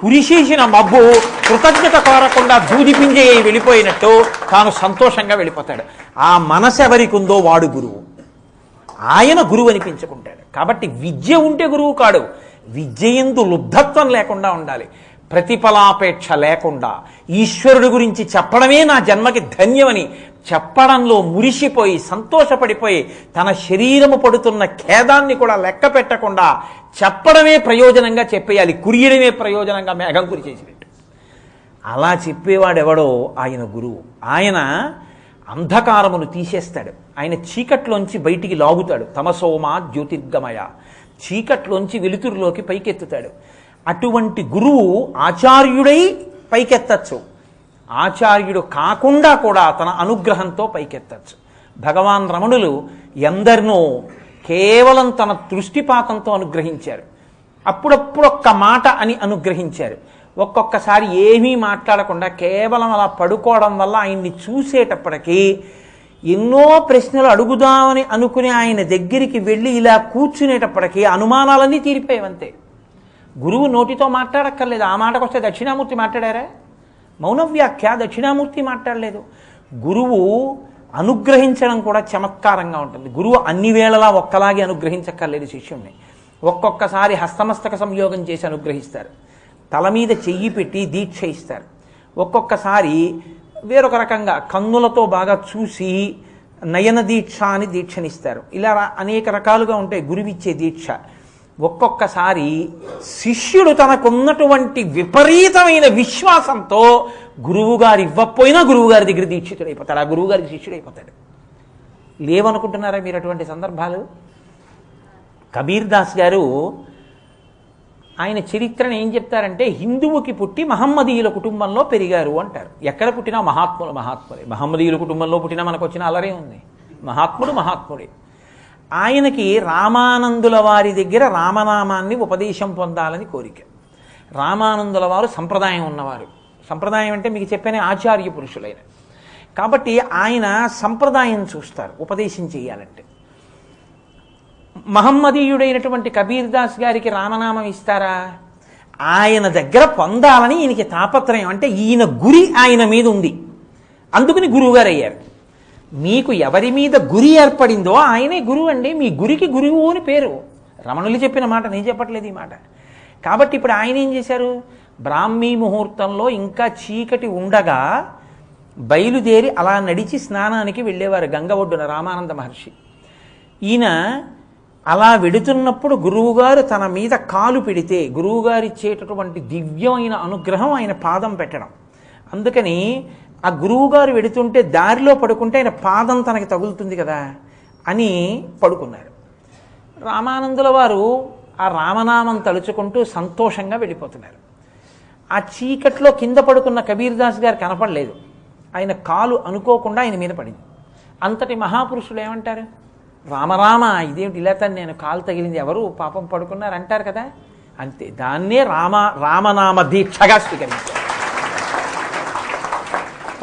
A: కురిసేసిన మబ్బు కృతజ్ఞత కోరకుండా దూదిపింజే వెళ్ళిపోయినట్టు తాను సంతోషంగా వెళ్ళిపోతాడు. ఆ మనసు ఎవరికి ఉందో వాడు గురువు. ఆయన గురువు అనిపించుకుంటాడు. కాబట్టి విద్య ఉంటే గురువు కాడు, విద్యయందు లుబ్ధత్వం లేకుండా ఉండాలి, ప్రతిఫలాపేక్ష లేకుండా ఈశ్వరుడి గురించి చెప్పడమే నా జన్మకి ధన్యమని చెప్పడంలో మురిసిపోయి సంతోషపడిపోయి తన శరీరము పడుతున్న ఖేదాన్ని కూడా లెక్క పెట్టకుండా చెప్పడమే ప్రయోజనంగా చెప్పేయాలి, కురియడమే ప్రయోజనంగా మేఘం కురి చేసినట్టు. అలా చెప్పేవాడెవడో ఆయన గురువు. ఆయన అంధకారమును తీసేస్తాడు, ఆయన చీకట్లోంచి బయటికి లాగుతాడు. తమసోమా జ్యోతిర్గమయ, చీకట్లోంచి వెలుతురులోకి పైకెత్తుతాడు. అటువంటి గురువు ఆచార్యుడై పైకెత్తచ్చు, ఆచార్యుడు కాకుండా కూడా తన అనుగ్రహంతో పైకెత్తచ్చు. భగవాన్ రమణులు ఎందరినో కేవలం తన దృష్టిపాతంతో అనుగ్రహించారు, అప్పుడప్పుడు ఒక్క మాట అని అనుగ్రహించారు. ఒక్కొక్కసారి ఏమీ మాట్లాడకుండా కేవలం అలా పడుకోవడం వల్ల ఆయన్ని చూసేటప్పటికీ ఎన్నో ప్రశ్నలు అడుగుదామని అనుకుని ఆయన దగ్గరికి వెళ్ళి ఇలా కూర్చునేటప్పటికీ అనుమానాలన్నీ తీరిపోయేవంతే. గురువు నోటితో మాట్లాడక్కర్లేదు. ఆ మాటకు వస్తే దక్షిణామూర్తి మాట్లాడారా? మౌనవ్యాఖ్య దక్షిణామూర్తి మాట్లాడలేదు. గురువు అనుగ్రహించడం కూడా చమత్కారంగా ఉంటుంది. గురువు అన్ని వేళలా ఒక్కలాగే అనుగ్రహించక్కర్లేదు శిష్యుణ్ణి. ఒక్కొక్కసారి హస్తమస్తక సంయోగం చేసి అనుగ్రహిస్తారు, తల మీద చెయ్యి పెట్టి దీక్ష ఇస్తారు. ఒక్కొక్కసారి వేరొక రకంగా కన్నులతో బాగా చూసి నయన దీక్ష అని దీక్షనిస్తారు. ఇలా అనేక రకాలుగా ఉంటాయి గురువిచ్చే దీక్ష. ఒక్కొక్కసారి శిష్యుడు తనకున్నటువంటి విపరీతమైన విశ్వాసంతో గురువుగారు ఇవ్వకపోయినా గురువుగారి దగ్గర దీక్షితుడైపోతాడు, ఆ గురువుగారికి శిష్యుడైపోతాడు. లేవనుకుంటున్నారా మీరు అటువంటి సందర్భాలు? కబీర్ దాస్ గారు ఆయన చరిత్రను ఏం చెప్తారంటే, హిందువుకి పుట్టి మహమ్మదీయుల కుటుంబంలో పెరిగారు అంటారు. ఎక్కడ పుట్టినా మహాత్ములే. మహమ్మదీయుల కుటుంబంలో పుట్టినా మనకు వచ్చిన అలరే ఉంది. మహాత్ముడే. ఆయనకి రామానందుల వారి దగ్గర రామనామాన్ని ఉపదేశం పొందాలని కోరిక. రామానందుల వారు సంప్రదాయం ఉన్నవారు. సంప్రదాయం అంటే మీకు చెప్పానే ఆచార్య పురుషులైన కాబట్టి ఆయన సంప్రదాయం చూస్తారు ఉపదేశం చేయాలంటే. మహమ్మదీయుడైనటువంటి కబీర్ దాస్ గారికి రామనామం ఇస్తారా? ఆయన దగ్గర పొందాలని ఈయనకి తాపత్రయం. అంటే ఈయన గురి ఆయన మీద ఉంది, అందుకని గురువుగారు అయ్యారు. మీకు ఎవరి మీద గురి ఏర్పడిందో ఆయనే గురువు అండి. మీ గురికి గురువు అని పేరు. రమణులు చెప్పిన మాట, నేను చెప్పట్లేదు ఈ మాట. కాబట్టి ఇప్పుడు ఆయన ఏం చేశారు? బ్రాహ్మీ ముహూర్తంలో ఇంకా చీకటి ఉండగా బయలుదేరి అలా నడిచి స్నానానికి వెళ్ళేవారు గంగ ఒడ్డున రామానంద మహర్షి. ఈయన అలా వెడుతున్నప్పుడు గురువుగారు తన మీద కాలు పెడితే గురువుగారు ఇచ్చేటటువంటి దివ్యమైన అనుగ్రహం ఆయన పాదం పెట్టడం. అందుకని ఆ గురువుగారు వెడుతుంటే దారిలో పడుకుంటే ఆయన పాదం తనకి తగులుతుంది కదా అని పడుకున్నారు. రామానందుల వారు ఆ రామనామం తలుచుకుంటూ సంతోషంగా వెళ్ళిపోతున్నారు. ఆ చీకట్లో కింద పడుకున్న కబీర్ దాస్ గారు కనపడలేదు. ఆయన కాలు అనుకోకుండా ఆయన మీద పడింది. అంతటి మహాపురుషులు ఏమంటారు? రామరామ, ఇదేమిటి ఇలా నేను కాలు తగిలింది, ఎవరు పాపం పడుకున్నారు అంటారు కదా. అంతే, దాన్నే రామనామ దీక్షగా స్వీకరించారు.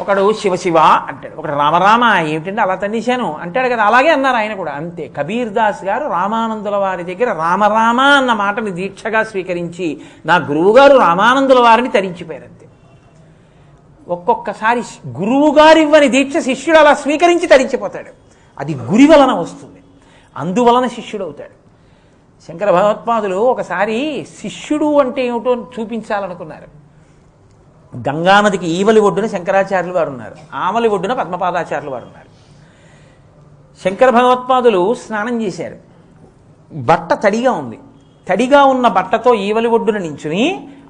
A: ఒకడు శివశివ అంటాడు, ఒకడు రామరామ, ఏమిటంటే అలా తన్నేశాను అంటాడు కదా. అలాగే అన్నారు ఆయన కూడా. అంతే, కబీర్ దాస్ గారు రామానందుల వారి దగ్గర రామరామ అన్న మాటని దీక్షగా స్వీకరించి నా గురువుగారు రామానందుల వారిని తరించిపోయారు. అంతే. ఒక్కొక్కసారి గురువుగారు ఇవ్వని దీక్ష శిష్యుడు అలా స్వీకరించి తరించిపోతాడు. అది గురి వలన వస్తుంది, అందువలన శిష్యుడు అవుతాడు. శంకర భగవత్పాదులు ఒకసారి శిష్యుడు అంటే ఏమిటో చూపించాలనుకున్నారు. గంగానదికి ఈవలి ఒడ్డున శంకరాచార్యులు వారు ఉన్నారు, ఆమలి ఒడ్డున పద్మపాదాచార్యులు వారు ఉన్నారు. శంకర భగవత్పాదులు స్నానం చేశారు. బట్ట తడిగా ఉంది. తడిగా ఉన్న బట్టతో ఈవలి ఒడ్డున నించుని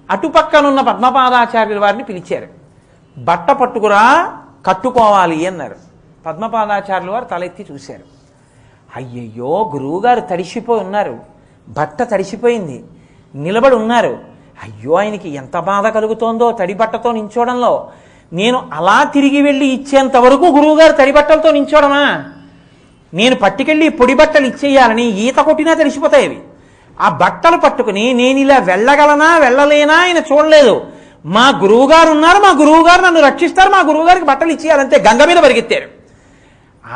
A: అటుపక్కనున్న పద్మపాదాచార్యుల వారిని పిలిచారు. బట్ట పట్టుకురా, కట్టుకోవాలి అన్నారు. పద్మపాదాచార్యుల వారు తలెత్తి చూశారు. అయ్యయ్యో, గురువుగారు తడిసిపోయి ఉన్నారు, బట్ట తడిసిపోయింది, నిలబడి ఉన్నారు. అయ్యో, ఆయనకి ఎంత బాధ కలుగుతోందో తడి బట్టతో నించోవడంలో. నేను అలా తిరిగి వెళ్ళి ఇచ్చేంత వరకు గురువుగారు తడి బట్టలతో నించోడమా? నేను పట్టుకెళ్ళి పొడి బట్టలు ఇచ్చేయాలని ఈత కొట్టినా తడిసిపోతాయి. ఆ బట్టలు పట్టుకుని నేను ఇలా వెళ్ళగలనా వెళ్ళలేనా ఆయన చూడలేదు. మా గురువుగారు ఉన్నారు, మా గురువుగారు నన్ను రక్షిస్తారు, మా గురువుగారికి బట్టలు ఇచ్చేయాలంతే. గంగ మీద పరిగెత్తారు.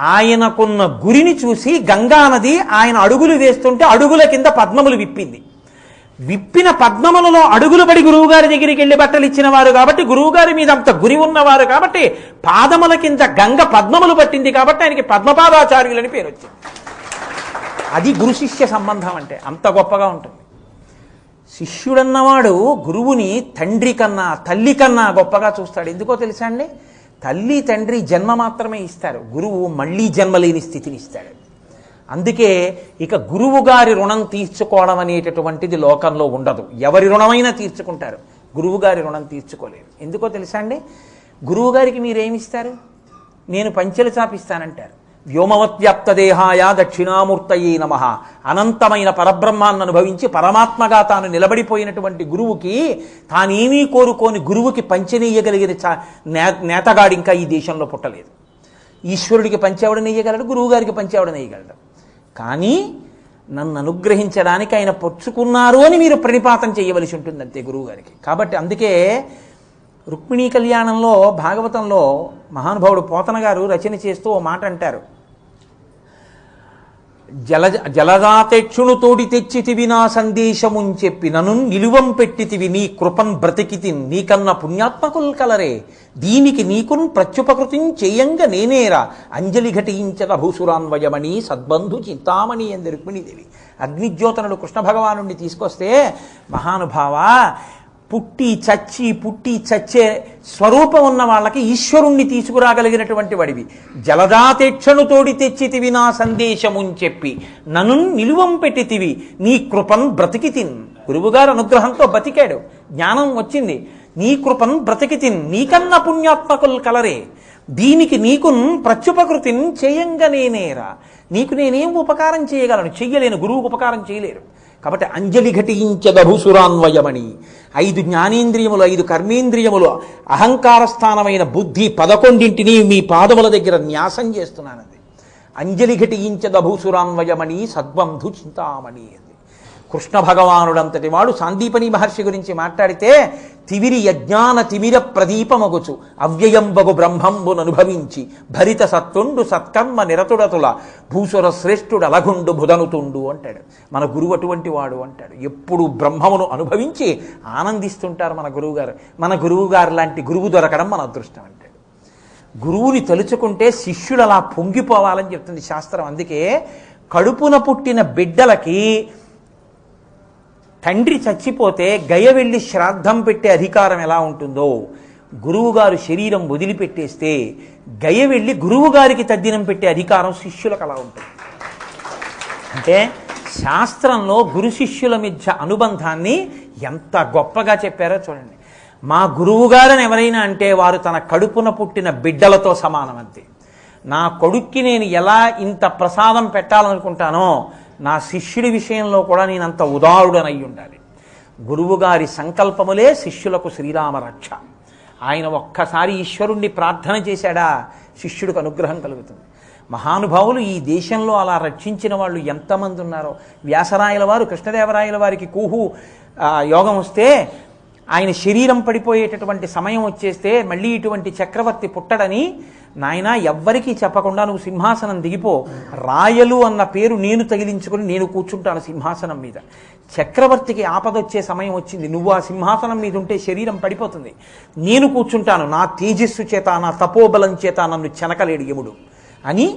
A: ఆయనకున్న గురిని చూసి గంగా నది ఆయన అడుగులు వేస్తుంటే అడుగుల కింద పద్మములు విప్పింది. విప్పిన పద్మములలో అడుగులు పడి గురువుగారి దగ్గరికి వెళ్ళి బట్టలు ఇచ్చిన వారు కాబట్టి, గురువుగారి మీద అంత గురి ఉన్నవారు కాబట్టి, పాదముల కింద గంగ పద్మములు పట్టింది కాబట్టి ఆయనకి పద్మపాదాచార్యులని పేరు వచ్చింది. అది గురు శిష్య సంబంధం అంటే అంత గొప్పగా ఉంటుంది. శిష్యుడన్నవాడు గురువుని తండ్రి కన్నా తల్లి కన్నా గొప్పగా చూస్తాడు. ఎందుకో తెలుసా అండి? తల్లి తండ్రి జన్మ మాత్రమే ఇస్తారు, గురువు మళ్ళీ జన్మలేని స్థితిని ఇస్తాడు. అందుకే ఇక గురువు గారి రుణం తీర్చుకోవడం అనేటటువంటిది లోకంలో ఉండదు. ఎవరి రుణమైనా తీర్చుకుంటారు, గురువు గారి రుణం తీర్చుకోలేరు. ఎందుకో తెలుసా అండి? గురువు గారికి మీరేమిస్తారు? నేను పంచెలు చాపిస్తానంటారు. వ్యోమవత్వ్యాప్త దేహాయ దక్షిణామూర్తయే నమః. అనంతమైన పరబ్రహ్మాన్ని అనుభవించి పరమాత్మగా తాను నిలబడిపోయినటువంటి గురువుకి తానేమీ కోరుకోని గురువుకి పంచెనీయగలిగిన నేతగాడు ఇంకా ఈ దేశంలో పుట్టలేదు. ఈశ్వరుడికి పంచేవడం నెయ్యగలడు, గురువుగారికి పంచేవడం నెయ్యగలడు. కానీ నన్ను అనుగ్రహించడానికి ఆయన పొచ్చుకున్నారు అని మీరు ప్రణిపాతం చేయవలసి ఉంటుంది అంతే గురువుగారికి. కాబట్టి అందుకే రుక్మిణీ కళ్యాణంలో భాగవతంలో మహానుభావుడు పోతన గారు రచన చేస్తూ ఓ మాట అంటారు. జలదాతేక్షును తోడి తెచ్చితివి నా సందేశమున్ చెప్పి నన్ను నిలువం పెట్టితివి నీ కృపన్ బ్రతికితి నీకన్న పుణ్యాత్మకుల్ కలరే దీనికి నీకున్ ప్రత్యుపకృతిం చేయంగా నేనేరా అంజలి ఘటించద భూసురాన్వయమణి సద్బంధు చింతామణి అంది రుక్మిణీదేవి. అగ్నిజ్యోతనుడు కృష్ణ భగవానుడిని తీసుకొస్తే, మహానుభావ పుట్టి చచ్చే స్వరూపం ఉన్న వాళ్ళకి ఈశ్వరుణ్ణి తీసుకురాగలిగినటువంటి వాడివి. జలదాతేక్షను తోడి తెచ్చితివి నా సందేశముని చెప్పి నన్ను నిలువం పెట్టితివి నీ కృపన్ బ్రతికితిన్. గురువుగారు అనుగ్రహంతో బతికాడు, జ్ఞానం వచ్చింది. నీ కృపన్ బ్రతికితిన్ నీకన్న పుణ్యాత్మకుల్ కలరే దీనికి నీకున్ ప్రత్యుపకృతిని చేయంగా నేనేరా. నీకు నేనేం ఉపకారం చేయగలను? చెయ్యలేను, గురువుకు ఉపకారం చేయలేరు. కాబట్టి అంజలి ఘటించద భూసురాన్వయమణి. 5 జ్ఞానేంద్రియములు 5 కర్మేంద్రియములు అహంకార స్థానమైన బుద్ధి 11ంటిని మీ పాదముల దగ్గర న్యాసం చేస్తున్నానంది. అంజలి ఘటించద భూసురాన్వయమణి సద్బంధు చింతామణి అంది. కృష్ణ భగవానుడంతటి వాడు సాందీపని మహర్షి గురించి మాట్లాడితే తివిరి యజ్ఞాన తిమిర ప్రదీపమగుచు అవ్యయంబగు బ్రహ్మంబుననుభవించి భరిత సత్తుండు సత్కర్మ నిరతుడతుల భూసుర శ్రేష్ఠుడు అలగుండు బుధనుతుండు అంటాడు. మన గురువు అటువంటి వాడు అంటాడు. ఎప్పుడు బ్రహ్మమును అనుభవించి ఆనందిస్తుంటారు మన గురువుగారు. మన గురువుగారు లాంటి గురువు దొరకడం మన అదృష్టం అంటాడు. గురువుని తలుచుకుంటే శిష్యుడు అలా పొంగిపోవాలని చెప్తుంది శాస్త్రం. అందుకే కడుపున పుట్టిన బిడ్డలకి తండ్రి చచ్చిపోతే గయ వెళ్ళి శ్రాద్ధం పెట్టే అధికారం ఎలా ఉంటుందో, గురువుగారు శరీరం వదిలిపెట్టేస్తే గయ వెళ్ళి గురువుగారికి తద్దినం పెట్టే అధికారం శిష్యులకు అలా ఉంటుంది. అంటే శాస్త్రంలో గురు శిష్యుల మధ్య అనుబంధాన్ని ఎంత గొప్పగా చెప్పారో చూడండి. మా గురువుగారని ఎవరైనా అంటే వారు తన కడుపున పుట్టిన బిడ్డలతో సమానం అంతే. నా కొడుక్కి నేను ఎలా ఇంత ప్రసాదం పెట్టాలనుకుంటానో నా శిష్యుడి విషయంలో కూడా నేనంత ఉదారుడనై ఉండాలి. గురువుగారి సంకల్పములే శిష్యులకు శ్రీరామ రక్ష. ఆయన ఒక్కసారి ఈశ్వరుణ్ణి ప్రార్థన చేశాడా శిష్యుడికి అనుగ్రహం కలుగుతుంది. మహానుభావులు ఈ దేశంలో అలా రక్షించిన వాళ్ళు ఎంతమంది ఉన్నారో. వ్యాసరాయల వారు కృష్ణదేవరాయల వారికి కూహు యోగం వస్తే ఆయన శరీరం పడిపోయేటటువంటి సమయం వచ్చేస్తే మళ్ళీ ఇటువంటి చక్రవర్తి పుట్టడని నాయన ఎవ్వరికీ చెప్పకుండా నువ్వు సింహాసనం దిగిపో, రాయలు అన్న పేరు నేను తగిలించుకుని నేను కూర్చుంటాను సింహాసనం మీద. చక్రవర్తికి ఆపదొచ్చే సమయం వచ్చింది, నువ్వు ఆ సింహాసనం మీద ఉంటే శరీరం పడిపోతుంది, నేను కూర్చుంటాను, నా తేజస్సు చేత నా తపోబలం చేత నన్ను చెనకలేడు యముడు అని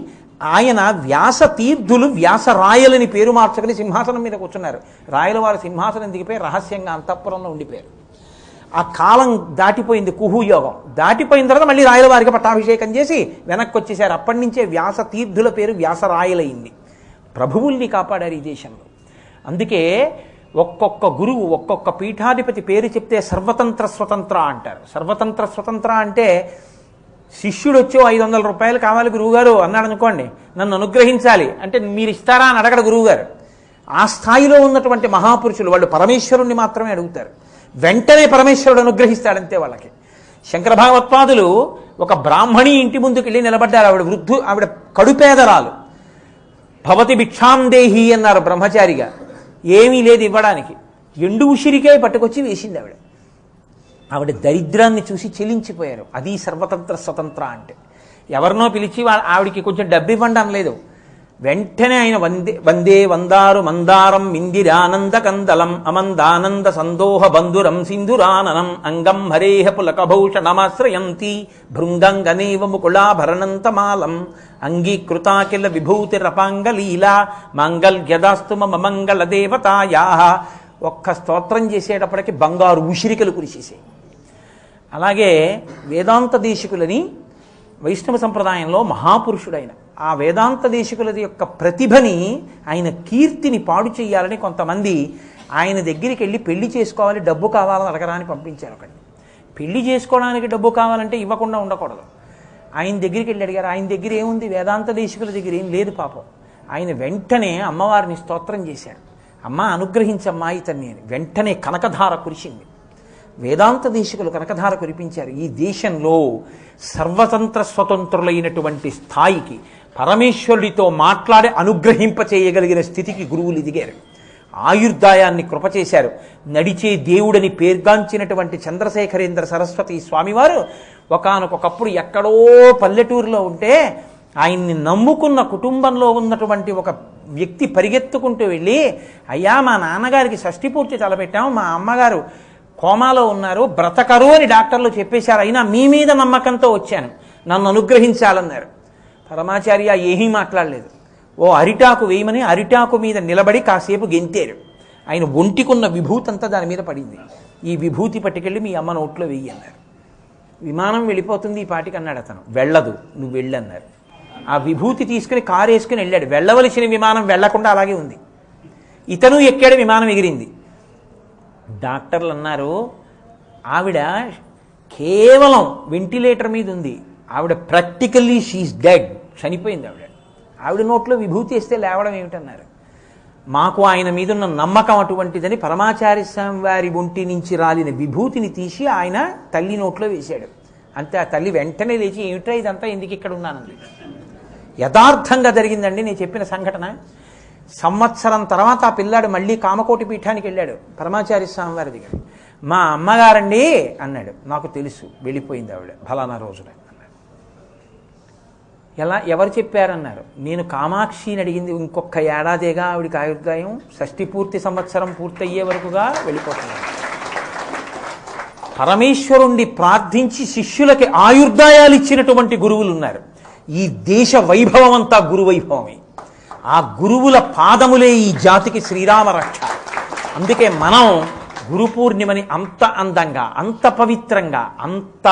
A: ఆయన వ్యాస తీర్థులు వ్యాస రాయలని పేరు మార్చుకుని సింహాసనం మీద కూర్చున్నారు. రాయల వారు సింహాసనం దిగిపోయి రహస్యంగా అంతఃపురంలో ఉండిపోయారు. ఆ కాలం దాటిపోయింది, కుహుయోగం దాటిపోయిన తర్వాత మళ్ళీ రాయల వారికి పట్టాభిషేకం చేసి వెనక్కి వచ్చేసారు. అప్పటి నుంచే వ్యాస తీర్థుల పేరు వ్యాసరాయలైంది. ప్రభువుల్ని కాపాడారు ఈ దేశంలో. అందుకే ఒక్కొక్క గురువు ఒక్కొక్క పీఠాధిపతి పేరు చెప్తే సర్వతంత్ర స్వతంత్ర అంటారు. సర్వతంత్ర స్వతంత్ర అంటే శిష్యుడు వచ్చి 500 రూపాయలు కావాలి గురువుగారు అన్నాడు అనుకోండి, నన్ను అనుగ్రహించాలి అంటే మీరు ఇస్తారా అని అడగడు గురువుగారు. ఆ స్థాయిలో ఉన్నటువంటి మహాపురుషులు వాళ్ళు పరమేశ్వరుణ్ణి మాత్రమే అడుగుతారు, వెంటనే పరమేశ్వరుడు అనుగ్రహిస్తాడంతే వాళ్ళకి. శంకర భాగవత్పాదులు ఒక బ్రాహ్మణి ఇంటి ముందుకు వెళ్ళి నిలబడ్డారు. ఆవిడ కడుపేదరాలు. భవతి భిక్షాందేహి అన్నారు బ్రహ్మచారిగా. ఏమీ లేదు ఇవ్వడానికి. ఎండు ఉసిరికాయ పట్టుకొచ్చి వేసింది ఆవిడ. ఆవిడ దరిద్రాన్ని చూసి చెలించిపోయారు. అది సర్వతంత్ర స్వతంత్ర అంటే. ఎవరినో పిలిచి ఆవిడికి కొంచెం డబ్బు ఇవ్వండి అనలేదు. వెంటనే ఆయన వందే వందారు మందారం ఇందిరానంద కందలం అమందానంద సందోహ బంధురం సింధురాననం అంగం హరేహ పులకభూషణమాశ్రయంతి భృంగంగనేవ ముకుళాభరణంతమాలం అంగీకృతాకిల విభూతిరపాంగలీలా మాంగళ్యదాస్తు మమ మంగళ దేవతాయా. ఒక్క స్తోత్రం చేసేటప్పటికి బంగారు ఉసిరికలు కురిసేసాయి. అలాగే వేదాంత దేశికులని వైష్ణవ సంప్రదాయంలో మహాపురుషుడైన ఆ వేదాంత దేశికుల యొక్క ప్రతిభని, ఆయన కీర్తిని పాడు చేయాలని కొంతమంది ఆయన దగ్గరికి వెళ్ళి పెళ్లి చేసుకోవాలి, డబ్బు కావాలని అడగరాని పంపించారు. ఒకటి పెళ్లి చేసుకోవడానికి డబ్బు కావాలంటే ఇవ్వకుండా ఉండకూడదు. ఆయన దగ్గరికి వెళ్ళి అడిగారు. ఆయన దగ్గర ఏముంది? వేదాంత దేశికుల దగ్గర ఏం లేదు పాపం. ఆయన వెంటనే అమ్మవారిని స్తోత్రం చేశాడు. అమ్మ అనుగ్రహించమ్మా ఇతన్ని అని. వెంటనే కనకధార కురిసింది. వేదాంత దేశికులు కనకధార కురిపించారు. ఈ దేశంలో సర్వతంత్ర స్వతంత్రులైనటువంటి స్థాయికి, పరమేశ్వరుడితో మాట్లాడి అనుగ్రహింప చేయగలిగిన స్థితికి గురువులు ఎదిగారు. ఆయుర్దాయాన్ని కృపచేశారు. నడిచే దేవుడని పేర్గాంచినటువంటి చంద్రశేఖరేంద్ర సరస్వతి స్వామివారు ఒకానొకప్పుడు ఎక్కడో పల్లెటూరులో ఉంటే ఆయన్ని నమ్ముకున్న కుటుంబంలో ఉన్నటువంటి ఒక వ్యక్తి పరిగెత్తుకుంటూ వెళ్ళి, అయ్యా మా నాన్నగారికి షష్ఠి పూర్తి తలపెట్టాము, మా అమ్మగారు కోమాలో ఉన్నారు, బ్రతకరు అని డాక్టర్లు చెప్పేశారు, అయినా మీ మీద నమ్మకంతో వచ్చాను, నన్ను అనుగ్రహించాలన్నారు. పరమాచార్య ఏమీ మాట్లాడలేదు. ఓ అరిటాకు వేయమని అరిటాకు మీద నిలబడి కాసేపు గెంతారు. ఆయన ఒంటికున్న విభూతంతా దాని మీద పడింది. ఈ విభూతి పట్టుకెళ్ళి మీ అమ్మ నోట్లో వెయ్యి అన్నారు. విమానం వెళ్ళిపోతుంది ఈ పాటికి అన్నాడు అతను. వెళ్ళదు, నువ్వు వెళ్ళన్నారు. ఆ విభూతి తీసుకుని కారు వేసుకుని వెళ్ళాడు. వెళ్ళవలసిన విమానం వెళ్లకుండా అలాగే ఉంది. ఇతను ఎక్కాడు, విమానం ఎగిరింది. డాక్టర్లు అన్నారు ఆవిడ కేవలం వెంటిలేటర్ మీద ఉంది, ఆవిడ ప్రాక్టికల్లీ షీఈస్ డెడ్, చనిపోయింది ఆవిడ. ఆవిడ నోట్లో విభూతి వేస్తే లేవడం ఏమిటన్నారు. మాకు ఆయన మీద ఉన్న నమ్మకం అటువంటిదని పరమాచార్య స్వామి వారి ఒంటి నుంచి రాలిన విభూతిని తీసి ఆయన తల్లి నోట్లో వేశాడు. అంతే. ఆ తల్లి వెంటనే లేచి, ఏమిటా ఇదంతా, ఎందుకు ఇక్కడ ఉన్నానండి. యథార్థంగా జరిగిందండి నేను చెప్పిన సంఘటన. సంవత్సరం తర్వాత ఆ పిల్లాడు మళ్ళీ కామకోటి పీఠానికి వెళ్ళాడు పరమాచార్య స్వామి వారి దగ్గర. మా అమ్మగారండి అన్నాడు. నాకు తెలుసు, వెళ్ళిపోయింది ఆవిడ ఫలానా రోజున అన్నాడు. ఎలా, ఎవరు చెప్పారన్నారు. నేను కామాక్షిని అడిగింది. ఇంకొక ఏడాదేగా ఆవిడికి ఆయుర్దాయం, షష్ఠి పూర్తి సంవత్సరం పూర్తయ్యే వరకుగా వెళ్ళిపోతున్నాడు. పరమేశ్వరుణ్ణి ప్రార్థించి శిష్యులకి ఆయుర్దాయాలు ఇచ్చినటువంటి గురువులు ఉన్నారు. ఈ దేశ వైభవం అంతా గురువైభవమే. ఆ గురువుల పాదములే ఈ జాతికి శ్రీరామ రక్ష. అందుకే మనం గురు పూర్ణిమని అంత అందంగా, అంత పవిత్రంగా, అంత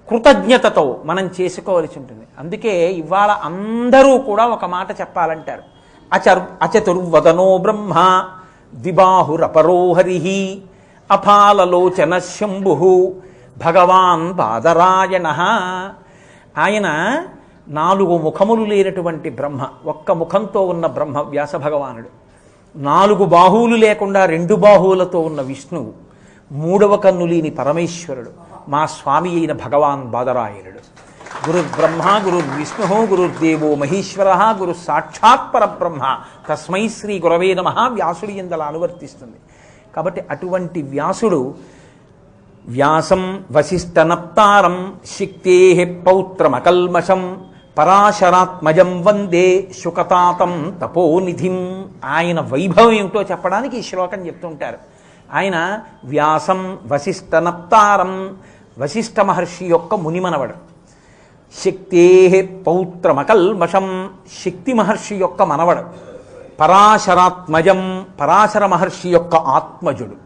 A: కృతజ్ఞతతో మనం చేసుకోవాల్సి ఉంటుంది. అందుకే ఇవాళ అందరూ కూడా ఒక మాట చెప్పాలంటారు. అచతుర్వదనో బ్రహ్మ ద్విబాహురపరో హరిః అఫాలలోచన శంభు భగవాన్ బాదరాయణః. ఆయన 4 ముఖములు లేనటువంటి బ్రహ్మ, ఒక్క ముఖంతో ఉన్న బ్రహ్మ వ్యాస భగవానుడు. 4 బాహువులు లేకుండా 2 బాహువులతో ఉన్న విష్ణువు, 3వ కన్ను లేని పరమేశ్వరుడు, మా స్వామి అయిన భగవాన్ బాదరాయణుడు. గురుర్బ్రహ్మ గురుర్విష్ణు గురుర్దేవో మహేశ్వర గురు సాక్షాత్ పరబ్రహ్మ తస్మై శ్రీ గురవే నమః వ్యాసుడి యందల అనువర్తిస్తుంది. కాబట్టి అటువంటి వ్యాసుడు వ్యాసం వసిష్ఠనప్తారం శక్తేః పౌత్రమకల్మషం పరాశరాత్మజం వందే శుకతాతం తపోనిధిం. ఆయన వైభవం ఏమిటో చెప్పడానికి ఈ శ్లోకం చెప్తుంటారు. ఆయన వ్యాసం వసిష్ఠనప్తారం, వశిష్ఠ మహర్షి యొక్క మునిమనవడు. శక్తేః పౌత్రమకల్మషం, శక్తి మహర్షి యొక్క మనవడు. పరాశరాత్మజం, పరాశర మహర్షి యొక్క ఆత్మజుడు.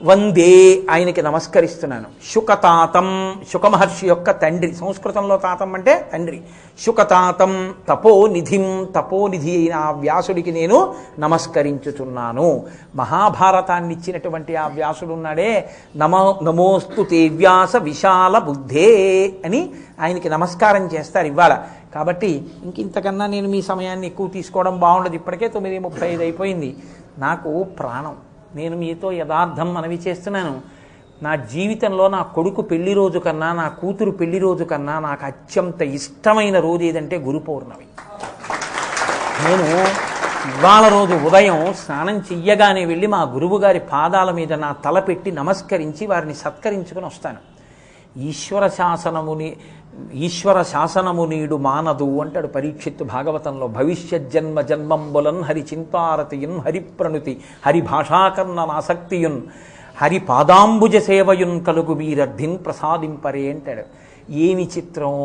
A: వందే, ఆయనకి నమస్కరిస్తున్నాను. శుకతాతం, శుకమహర్షి యొక్క తండ్రి. సంస్కృతంలో తాతం అంటే తండ్రి. శుకతాతం తపోనిధిం, తపోనిధి అయిన ఆ వ్యాసుడికి నేను నమస్కరించుతున్నాను. మహాభారతాన్ని ఇచ్చినటువంటి ఆ వ్యాసుడు ఉన్నాడే, నమోస్తు తే వ్యాస విశాల బుద్ధే అని ఆయనకి నమస్కారం చేస్తారు ఇవాళ. కాబట్టి ఇంతకన్నా నేను మీ సమయాన్ని ఎక్కువ తీసుకోవడం బాగుండదు. ఇప్పటికే 9:35 అయిపోయింది. నాకు ప్రాణం, నేను మీతో యథార్థం మనవి చేస్తున్నాను. నా జీవితంలో నా కొడుకు పెళ్లి రోజు కన్నా, నా కూతురు పెళ్లి రోజు కన్నా నాకు అత్యంత ఇష్టమైన రోజు ఏదంటే గురు పౌర్ణమి. నేను ఇవాళ రోజు ఉదయం స్నానం చెయ్యగానే వెళ్ళి మా గురువు గారి పాదాల మీద నా తల పెట్టి నమస్కరించి వారిని సత్కరించుకొని వస్తాను. ఈశ్వర శాసనము నీడు మానదు అంటాడు పరీక్షిత్తు భాగవతంలో. భవిష్యత్ జన్మ జన్మంబులన్ హరి చింతారతియున్ హరి ప్రణుతి హరి భాషాకర్ణ నాసక్తియున్ హరి పాదాంబుజ సేవయున్ కలుగు వీరర్థిన్ ప్రసాదింపరే అంటాడు. ఏమి చిత్రం!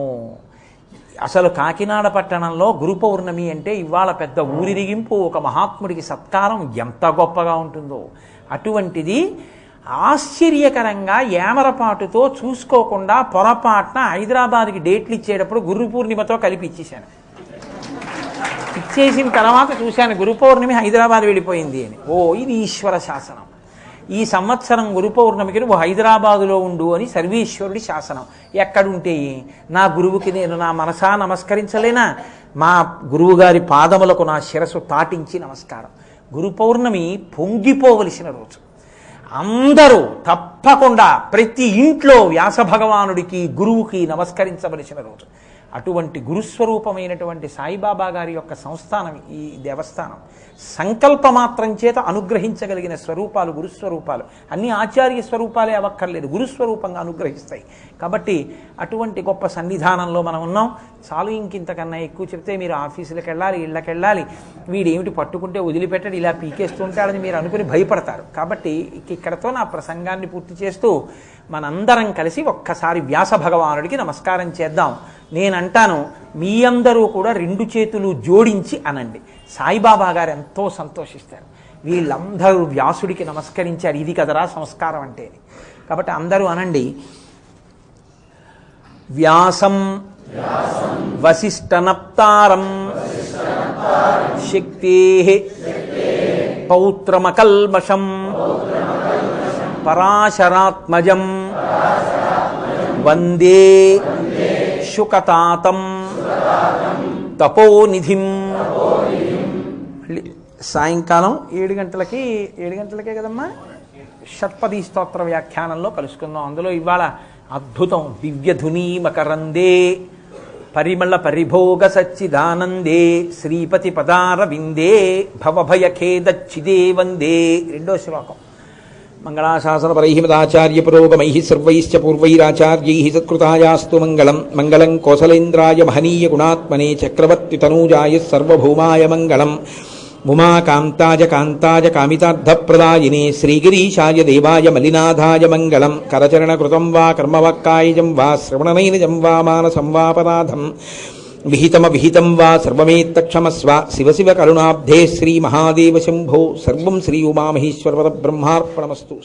A: అసలు కాకినాడ పట్టణంలో గురు పౌర్ణమి అంటే ఇవాళ పెద్ద ఊరిరిగింపు, ఒక మహాత్ముడికి సత్కారం ఎంత గొప్పగా ఉంటుందో. అటువంటిది ఆశ్చర్యకరంగా ఏమరపాటుతో చూసుకోకుండా పొరపాటున హైదరాబాద్కి డేట్లు ఇచ్చేటప్పుడు గురు పూర్ణిమతో కలిపి ఇచ్చేశాను. ఇచ్చేసిన తర్వాత చూశాను గురు పౌర్ణమి హైదరాబాద్ వెళ్ళిపోయింది అని. ఓ, ఇది ఈశ్వర శాసనం. ఈ సంవత్సరం గురు పౌర్ణమికి నువ్వు హైదరాబాదులో ఉండు అని సర్వేశ్వరుడి శాసనం. ఎక్కడుంటే నా గురువుకి నేను నా మనసా నమస్కరించలేనా? మా గురువుగారి పాదములకు నా శిరస్సు తాటించి నమస్కారం. గురు పౌర్ణమి పొంగిపోవలసిన రోజు. అందరూ తప్పకుండా ప్రతి ఇంట్లో వ్యాస భగవానుడికి గురువుకి నమస్కరించవలసిన రోజు. అటువంటి గురుస్వరూపమైనటువంటి సాయిబాబా గారి యొక్క సంస్థానం ఈ దేవస్థానం. సంకల్పమాత్రం చేత అనుగ్రహించగలిగిన స్వరూపాలు గురుస్వరూపాలు. అన్ని ఆచార్య స్వరూపాలే అవ్వక్కర్లేదు, గురుస్వరూపంగా అనుగ్రహిస్తాయి. కాబట్టి అటువంటి గొప్ప సన్నిధానంలో మనం ఉన్నాం. చాలు, ఇంకింతకన్నా ఎక్కువ చెప్తే మీరు ఆఫీసులకు వెళ్ళాలి, ఇళ్ళకి వెళ్ళాలి, వీడేమిటి పట్టుకుంటే వదిలిపెట్టడు, ఇలా పీకేస్తుంటాడని మీరు అనుకుని భయపడతారు. కాబట్టి ఇక్కడతో నా ప్రసంగాన్ని పూర్తి చేస్తూ మనందరం కలిసి ఒక్కసారి వ్యాస భగవానుడికి నమస్కారం చేద్దాం. నేనంటాను, మీ అందరూ కూడా 2 చేతులు జోడించి అనండి. సాయిబాబా గారు ఎంతో సంతోషిస్తారు. వీళ్ళందరూ వ్యాసుడికి నమస్కరించారు, ఇది కదరా సంస్కారం అంటే. కాబట్టి అందరూ అనండి. వ్యాసం వసిష్ఠనప్తారం శక్తే పౌత్రమకల్మషం పరాశరాత్మజం వందే శుకతాతం తపోనిధిం. సాయంకాలం 7 గంటలకే కదమ్మా షట్పదీ స్తోత్ర వ్యాఖ్యానంలో కలుసుకుందాం. అందులో ఇవాళ అద్భుతం దివ్యధునీ మకరందే పరిమళ పరిభోగ సచ్చిదానందే శ్రీపతి పదార విందే భవభయఖేదచ్చిదే వందే. 2వ శ్లోకం. మంగళాశాసనపరైః మదాచార్య పురోగమైః సర్వైశ్చ పూర్వైరాచార్యైః సత్కృతాయాస్తు మంగళం. మంగళం కోసలేంద్రాయ మహనీయ గుణాత్మనే చక్రవర్తి తనూజాయ సర్వభౌమాయ మంగళం. ఉమాకాంతాయ కాంతాయ కామితార్థప్రదాయినే శ్రీగిరీశాయ దేవాయ మలినాథాయ మంగళం. కరచరణకృతం వా కర్మవాక్కాయజం వా శ్రవణనైనజం వా మానసం వాపరాధం విహితం వా సర్వమేత్తక్షమస్వ. శివ శివ కరుణాబ్ధే శ్రీ మహాదేవ శంభో. సర్వం శ్రీ ఉమామహేశ్వర బ్రహ్మార్పణమస్తు.